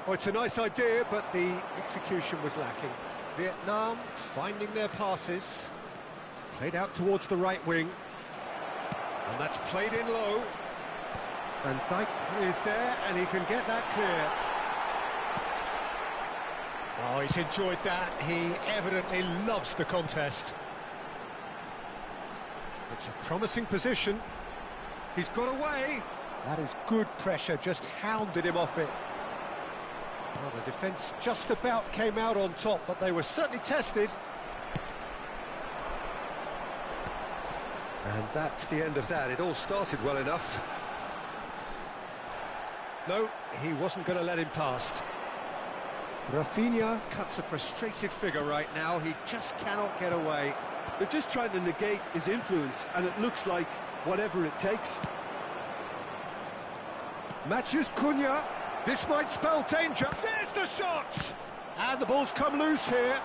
Well, it's a nice idea, but the execution was lacking. Vietnam finding their passes. Played out towards the right wing. And that's played in low. Van Dijk is there, and he can get that clear. Oh, he's enjoyed that. He evidently loves the contest. It's a promising position. He's got away. That is good pressure, just hounded him off it. Well, the defence just about came out on top, but they were certainly tested. And that's the end of that. It all started well enough. No, he wasn't going to let him past. Rafinha cuts a frustrated figure right now. He just cannot get away. They're just trying to negate his influence, and it looks like whatever it takes. Matheus Cunha. This might spell danger. There's the shot! And the ball's come loose here.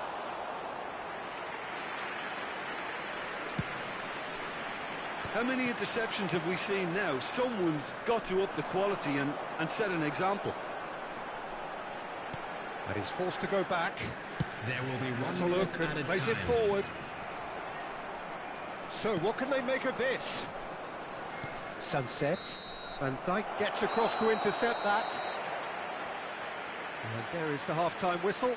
How many interceptions have we seen now? Someone's got to up the quality and set an example. And he's forced to go back. There will be one Has a look minute and at a plays it time. forward. So what can they make of this? Sunset. Van Dijk gets across to intercept that. And there is the half-time whistle.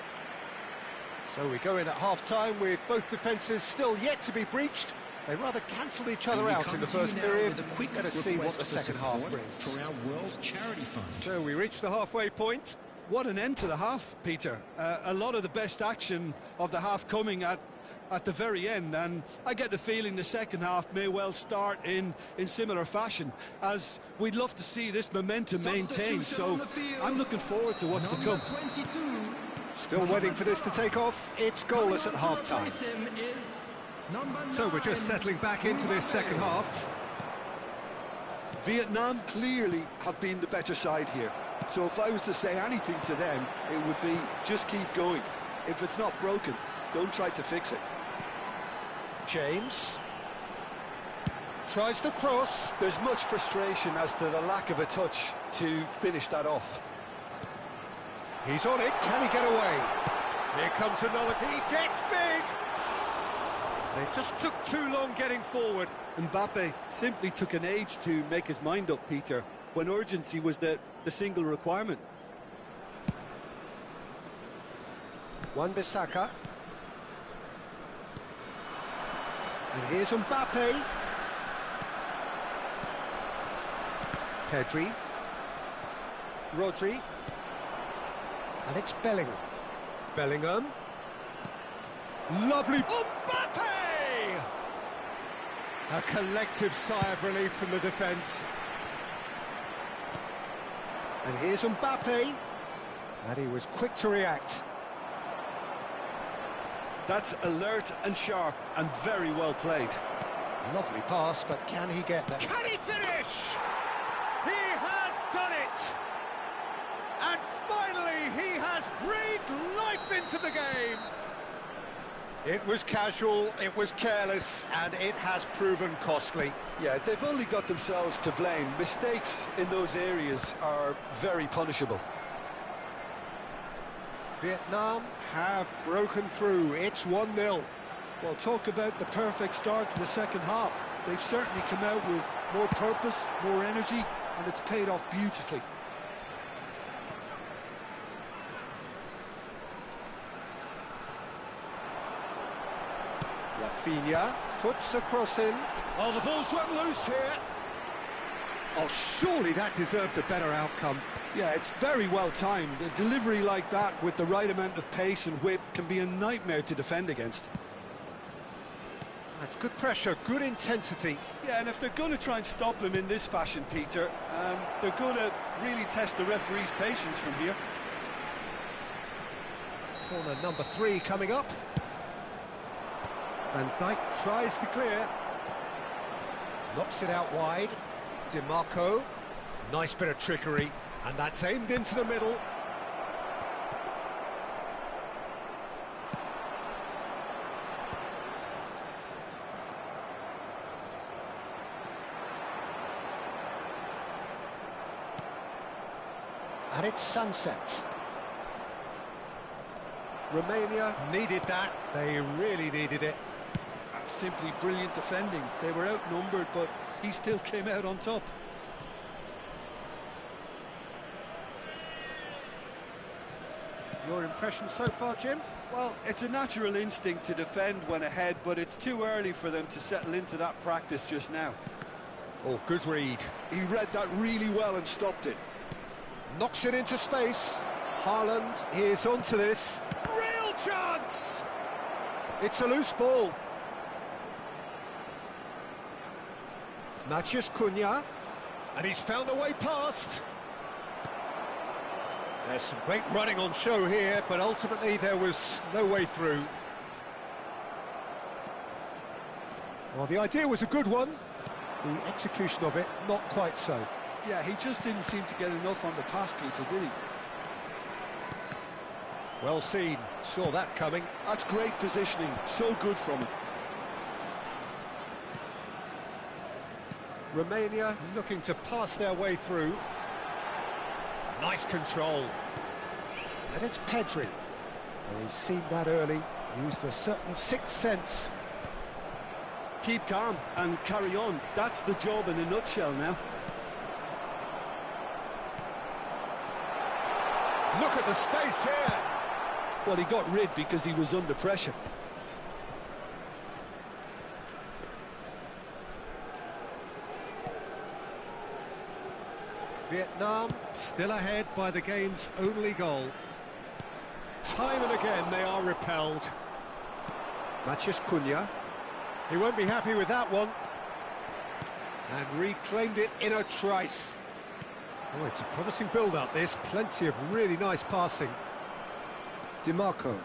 So we go in at half-time with both defences still yet to be breached. They rather cancelled each other out in the first period. Let us see what the second half brings. For our World Charity Fund. So we reach the halfway point. What an end to the half, Peter. A lot of the best action of the half coming at the very end, and I get the feeling the second half may well start in similar fashion, as we'd love to see this momentum maintained. So I'm looking forward to what's to come. 22. Still waiting for this to take off. It's goalless at half-time. So we're just settling back into this second half. Vietnam clearly have been the better side here. So if I was to say anything to them, it would be just keep going. If it's not broken, don't try to fix it. James tries to cross. There's much frustration as to the lack of a touch to finish that off. He's on it. Can he get away? Here comes another. He gets big. They just took too long getting forward. Mbappe simply took an age to make his mind up, Peter, when urgency was the single requirement. Wan-Bissaka. And here's Mbappe. Pedri. Rodri. And it's Bellingham. Bellingham. Lovely. Mbappe! A collective sigh of relief from the defence. And here's Mbappe. And he was quick to react. That's alert and sharp and very well played. Lovely pass, but can he get there? Can he finish? He has done it! And finally, he has breathed life into the game! It was casual, it was careless, and it has proven costly. Yeah, they've only got themselves to blame. Mistakes in those areas are very punishable. Vietnam have broken through. It's 1-0. Well, talk about the perfect start to the second half. They've certainly come out with more purpose, more energy, and it's paid off beautifully. Rafinha puts a cross in. Oh, the ball's run loose here. Oh, surely that deserved a better outcome. Yeah, it's very well timed. A delivery like that with the right amount of pace and whip can be a nightmare to defend against. That's good pressure, good intensity. Yeah, and if they're going to try and stop him in this fashion, Peter, they're going to really test the referee's patience from here. Corner number 3 coming up. Van Dijk tries to clear. Knocks it out wide. DiMarco. Nice bit of trickery. And that's aimed into the middle. And it's Sunset. Romania needed that. They really needed it. That's simply brilliant defending. They were outnumbered, but he still came out on top. Your impression so far, Jim? Well, it's a natural instinct to defend when ahead, but it's too early for them to settle into that practice just now. Oh, good read. He read that really well and stopped it. Knocks it into space. Haaland is onto this. Real chance! It's a loose ball. Matheus Cunha. And he's found a way past. There's some great running on show here, but ultimately there was no way through. Well, the idea was a good one. The execution of it, not quite so. Yeah, he just didn't seem to get enough on the pass, Peter, did he? Well seen. Saw that coming. That's great positioning. So good from him. Romania looking to pass their way through. Nice control. And it's Pedri. Well, he's seen that early, used a certain sixth sense. Keep calm and carry on. That's the job in a nutshell now. Look at the space here. Well, he got rid because he was under pressure. Vietnam still ahead by the game's only goal. Time and again they are repelled. Matheus Cunha. He won't be happy with that one. And reclaimed it in a trice. Oh, it's a promising build-up, this. Plenty of really nice passing. DiMarco.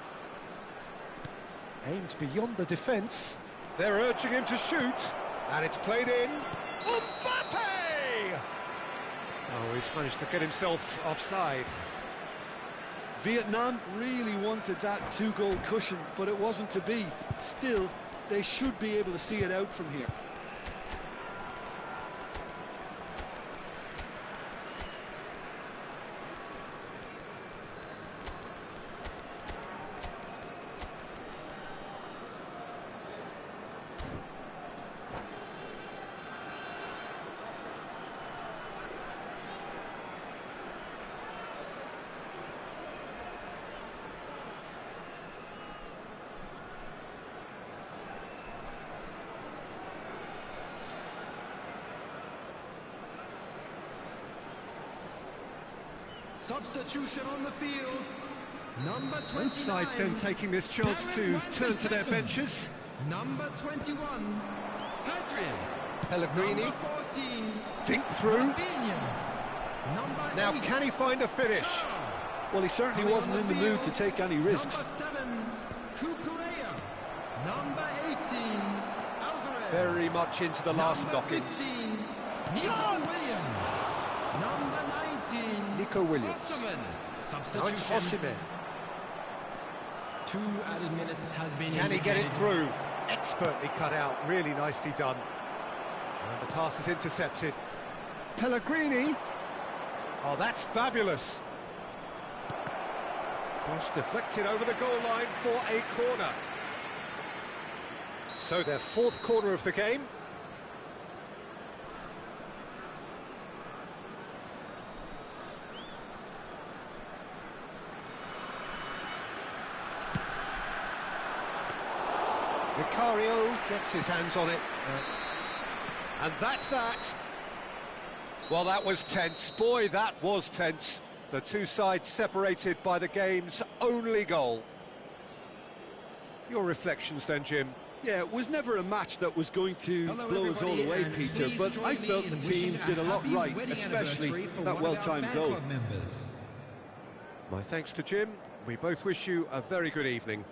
Aimed beyond the defence. They're urging him to shoot. And it's played in. Mbappe! Oh, he's managed to get himself offside. Vietnam really wanted that two-goal cushion, but it wasn't to be. Still, they should be able to see it out from here. Substitution on the field. Number 29. Both sides then taking this chance to turn to their benches. Number 21. Pedri. Pellegrini. Number 14. Dink through. Rafinha. Number Now 8. can he find a finish? Well, he certainly wasn't in the mood to take any risks. Number 7. Cucurella. Number 18. Alvarez. Very much into the last Number knockings. 15. Nico Chance! Williams. Number 19. Nico Williams. Osimhen. Now it's Substitution. Osimhen. 2 added minutes has been Can he get it indicated. through? Expertly cut out, really nicely done. And the pass is intercepted. Pellegrini. Oh, that's fabulous. Cross deflected over the goal line for a corner. So their fourth corner of the game. Vicario gets his hands on it. And that's that. Well, that was tense. Boy, that was tense. The two sides separated by the game's only goal. Your reflections then, Jim? Yeah, it was never a match that was going to Hello, blow us all everybody, away, and Peter, please but join I me felt in the wishing team a did a lot happy right, wedding especially anniversary for that one of our well-timed fan goal. club members. My thanks to Jim. We both wish you a very good evening.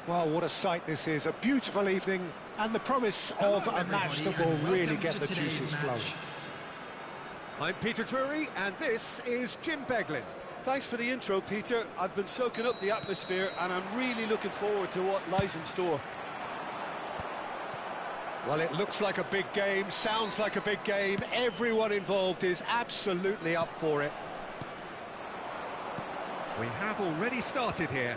Well, what a sight this is. A beautiful evening and the promise of a match that will really get the juices flowing. I'm Peter Drury, and this is Jim Beglin. Thanks for the intro, Peter. I've been soaking up the atmosphere, and I'm really looking forward to what lies in store. Well, it looks like a big game, sounds like a big game. Everyone involved is absolutely up for it. We have already started here.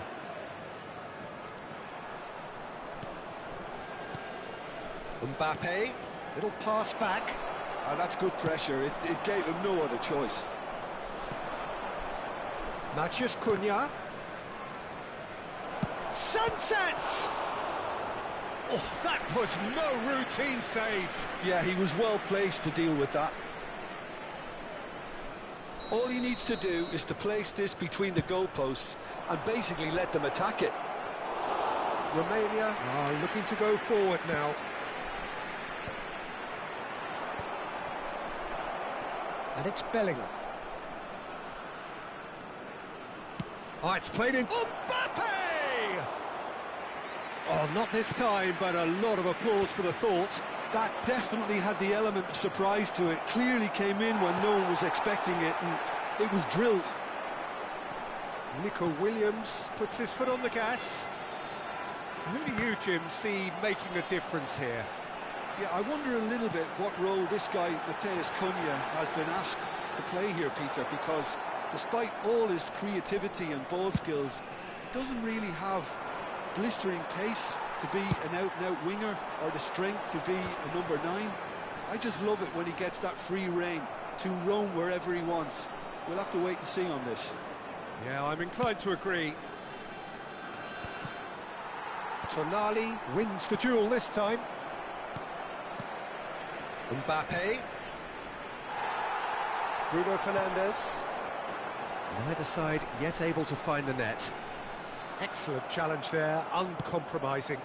Mbappe, Little pass back. That's good pressure. It gave him no other choice. Matheus Cunha. Sunset! oh, that was no routine save. Yeah, he was well placed to deal with that. All he needs to do is to place this between the goalposts and basically let them attack it. Romania are looking to go forward now. And it's Bellingham. Oh, it's played in... Mbappe! Oh, not this time, but a lot of applause for the thought. That definitely had the element of surprise to it. Clearly came in when no one was expecting it, and it was drilled. Nico Williams puts his foot on the gas. Who do you, Jim, see making a difference here? Yeah, I wonder a little bit what role this guy, Matheus Cunha, has been asked to play here, Peter, because despite all his creativity and ball skills, doesn't really have blistering pace to be an out-and-out winger or the strength to be a number 9. I just love it when he gets that free rein to roam wherever he wants. We'll have to wait and see on this. Yeah, I'm inclined to agree. Tonali wins the duel this time. Mbappe. Bruno Fernandes. Neither side yet able to find the net. Excellent challenge there, uncompromising.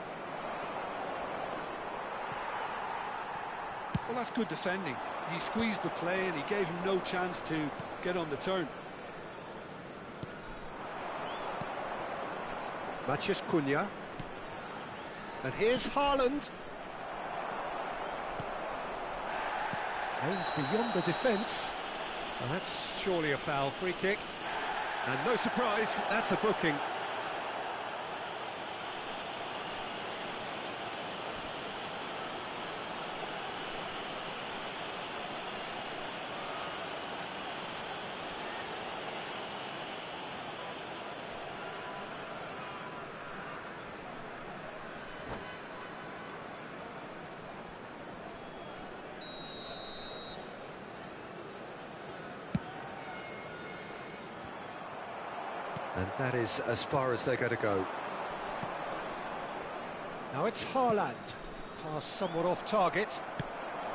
Well, that's good defending. He squeezed the play and he gave him no chance to get on the turn. Matheus Cunha. And here's Haaland. Aims beyond the defence. Well, that's surely a foul. Free kick. And no surprise, that's a booking. And that is as far as they're going to go. Now it's Haaland. Pass somewhat off target.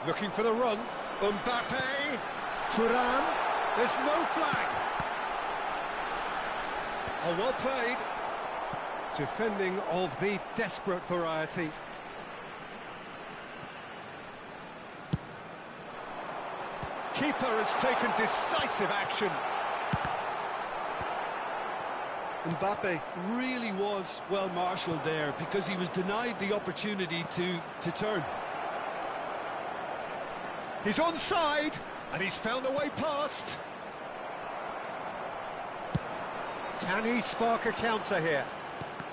Looking for the run. Mbappe! Thuram. There's no flag! Oh, well played. Defending of the desperate variety. Keeper has taken decisive action. Mbappe really was well marshalled there because he was denied the opportunity to turn. He's onside, and he's found a way past. Can he spark a counter here?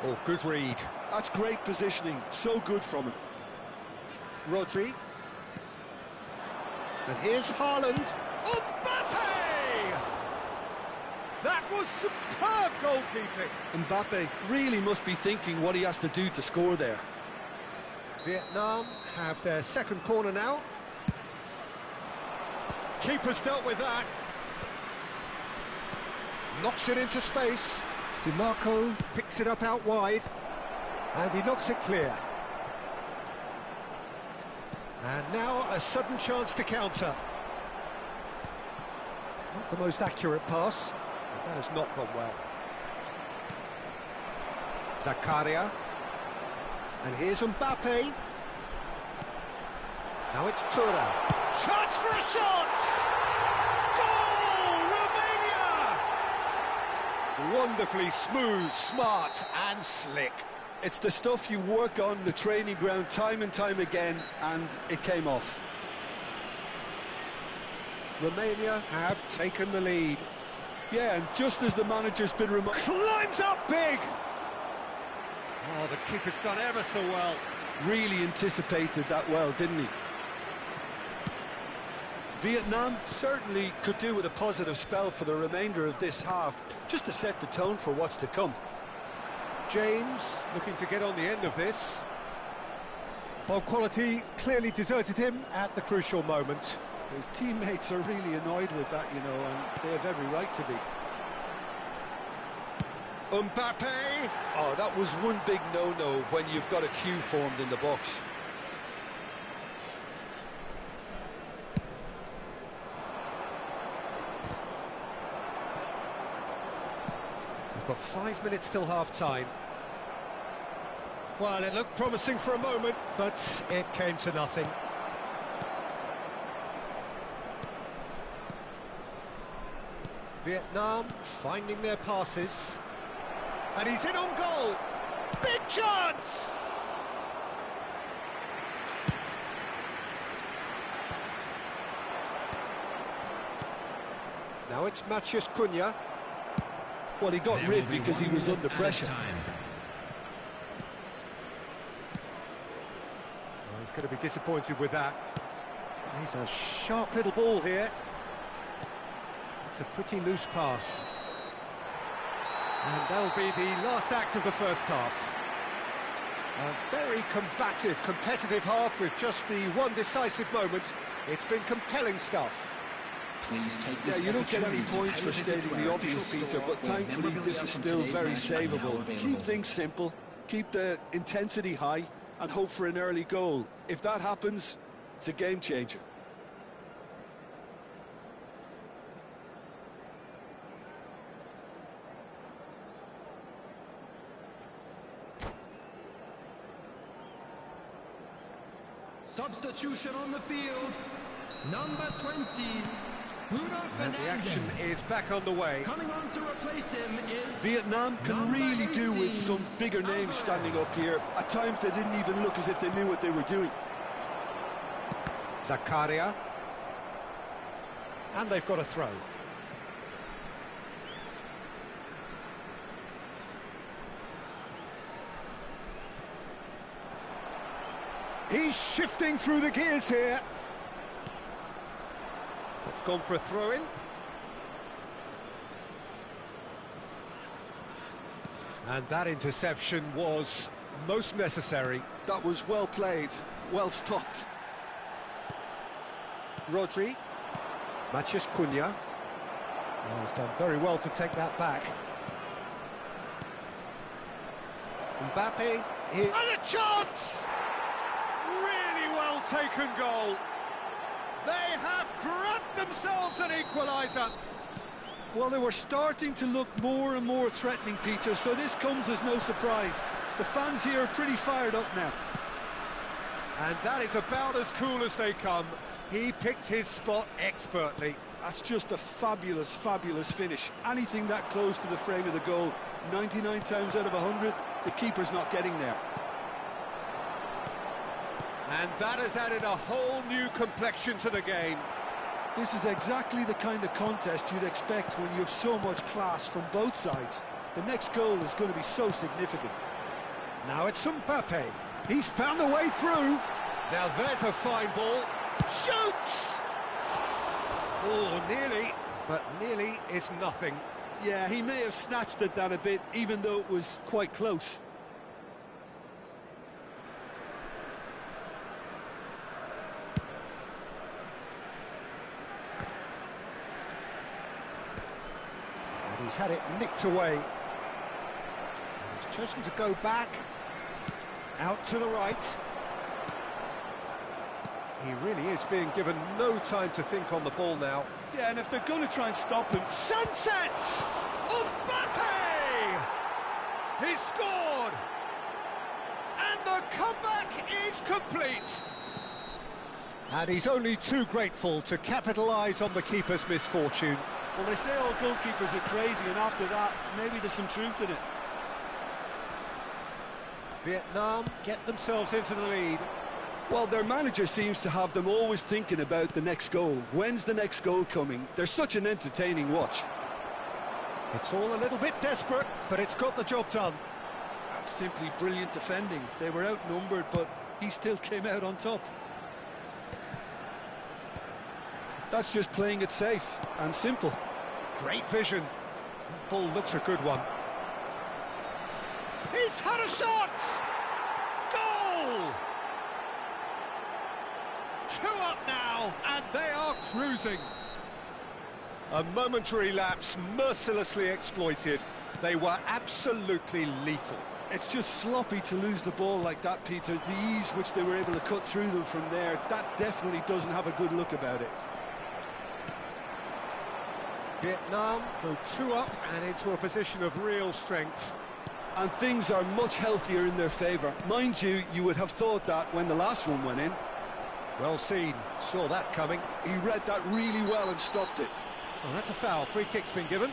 Oh, good read. That's great positioning, so good from him. Rodri. And here's Haaland. Mbappe! That was superb goalkeeping. Mbappe really must be thinking what he has to do to score there. Vietnam have their second corner now. Keeper's dealt with that. Knocks it into space. DiMarco picks it up out wide. And he knocks it clear. And now a sudden chance to counter. Not the most accurate pass. That has not gone well. Zakaria. And here's Mbappe. Now it's Tura. Chance for a shot! Goal! Romania! Wonderfully smooth, smart and slick. It's the stuff you work on the training ground time and time again, and it came off. Romania have taken the lead. Yeah, and just as the manager's been climbs up big! Oh, the keeper's done ever so well. really anticipated that well, didn't he? Vietnam certainly could do with a positive spell for the remainder of this half, just to set the tone for what's to come. James looking to get on the end of this. Ball quality clearly deserted him at the crucial moment. His teammates are really annoyed with that, you know, and they have every right to be. Mbappe! Oh, that was one big no-no when you've got a queue formed in the box. We've got 5 minutes till half-time. Well, it looked promising for a moment, but it came to nothing. Vietnam finding their passes. And he's in on goal. Big chance! Now it's Matheus Cunha. Well, he got rid because he was under pressure. Well, he's going to be disappointed with that. He's a sharp little ball here. It's a pretty loose pass. And that'll be the last act of the first half. A very combative, competitive half with just the one decisive moment. It's been compelling stuff. Yeah, you don't get any points for stating the obvious, Peter, but thankfully this is still very savable. Keep things simple, keep the intensity high, and hope for an early goal. If that happens, it's a game changer. Substitution on the field, number 20, Bruno Fernandes. And the action is back on the way. Coming on to replace him is Vietnam can really do with some bigger names standing up here. At times they didn't even look as if they knew what they were doing. Zakaria. And they've got a throw. He's shifting through the gears here. It's gone for a throw-in. And that interception was most necessary. That was well played, well stopped. Rodri. Matheus Cunha. Oh, he's done very well to take that back. Mbappe here. And a chance! Really well taken goal. They have grabbed themselves an equaliser. Well, they were starting to look more and more threatening, Peter, so this comes as no surprise. The fans here are pretty fired up now. And that is about as cool as they come. He picked his spot expertly. That's just a fabulous, fabulous finish. Anything that close to the frame of the goal, 99 times out of 100, the keeper's not getting there. And that has added a whole new complexion to the game. This is exactly the kind of contest you'd expect when you have so much class from both sides. The next goal is going to be so significant. Now it's Mbappe. He's found the way through. Now there's a fine ball. Shoots! Oh, nearly, but nearly is nothing. Yeah, he may have snatched at that a bit, even though it was quite close. And he's had it nicked away. He's chosen to go back. Out to the right. He really is being given no time to think on the ball now. Yeah, and if they're going to try and stop him... Sunset! Mbappe! He's scored! And the comeback is complete! And he's only too grateful to capitalise on the keeper's misfortune. Well, they say all goalkeepers are crazy, and after that, maybe there's some truth in it. Vietnam get themselves into the lead. Well, their manager seems to have them always thinking about the next goal. When's the next goal coming? They're such an entertaining watch. It's all a little bit desperate, but it's got the job done. That's simply brilliant defending. They were outnumbered, but he still came out on top. That's just playing it safe and simple. Great vision. That ball looks a good one. He's had a shot! Goal! 2 up now, and they are cruising. A momentary lapse mercilessly exploited. They were absolutely lethal. It's just sloppy to lose the ball like that, Peter. The ease which they were able to cut through them from there, that definitely doesn't have a good look about it. Vietnam go 2 up and into a position of real strength. And things are much healthier in their favour. Mind you, you would have thought that when the last one went in. Well seen, saw that coming. He read that really well and stopped it. Oh, that's a foul. Free kick's been given.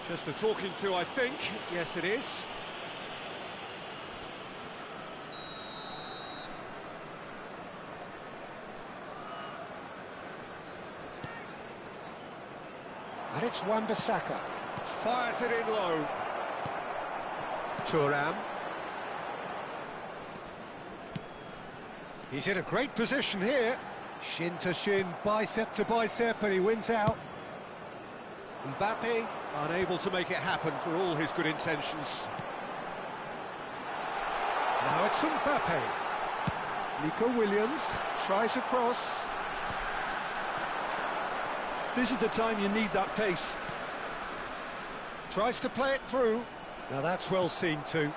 Just a talking to, I think. Yes, it is. And it's Wan-Bissaka. Fires it in low. Thuram. He's in a great position here. Shin to shin, bicep to bicep, and he wins out. Mbappe unable to make it happen for all his good intentions. Now it's Mbappe. Nico Williams tries a cross. This is the time you need that pace. Tries to play it through. Now that's well seen too.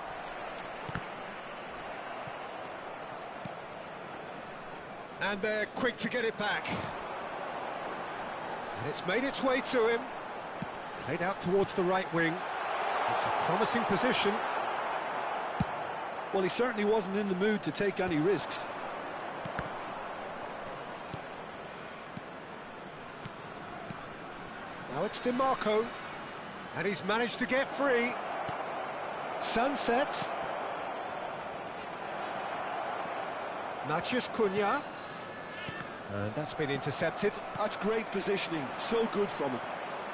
And they're quick to get it back. And it's made its way to him. Played out towards the right wing. It's a promising position. Well, he certainly wasn't in the mood to take any risks. Now it's DiMarco. And he's managed to get free. Sunset. Matheus Cunha. And that's been intercepted. That's great positioning, so good from him.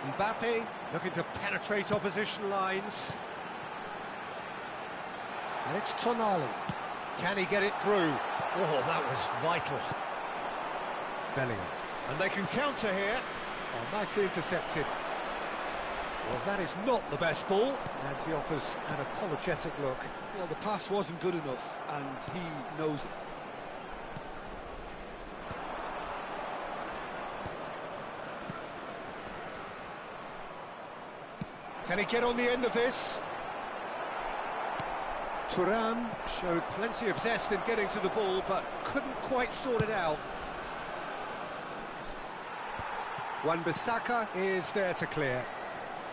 Mbappe looking to penetrate opposition lines. And it's Tonali. Can he get it through? Oh, that was vital. Bellingham. And they can counter here. Oh, nicely intercepted. Well, that is not the best ball, and he offers an apologetic look. Well, the pass wasn't good enough, and he knows it. Can he get on the end of this? Thuram showed plenty of zest in getting to the ball, but couldn't quite sort it out. Wan-Bissaka is there to clear.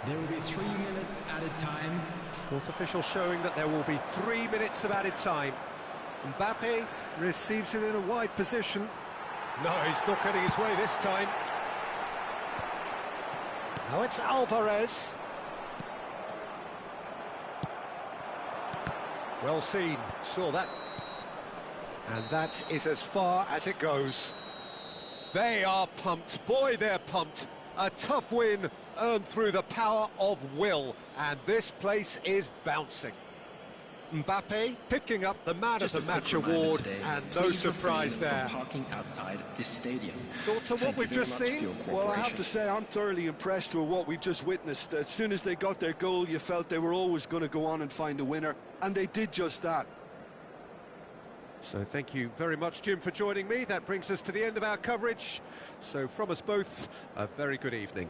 There will be 3 minutes added time. Fourth official showing that there will be 3 minutes of added time. Mbappe receives it in a wide position. No, he's not getting his way this time. Now it's Alvarez. Well seen, saw that. And that is as far as it goes. They are pumped, boy they're pumped. A tough win, earned through the power of will, and this place is bouncing. Mbappe picking up the Man of the Match award, and no surprise there. Parking outside this stadium. Thoughts on what we've just seen? Well, I have to say I'm thoroughly impressed with what we've just witnessed. As soon as they got their goal, you felt they were always going to go on and find a winner, and they did just that. So thank you very much, Jim, for joining me. That brings us to the end of our coverage. So from us both, a very good evening.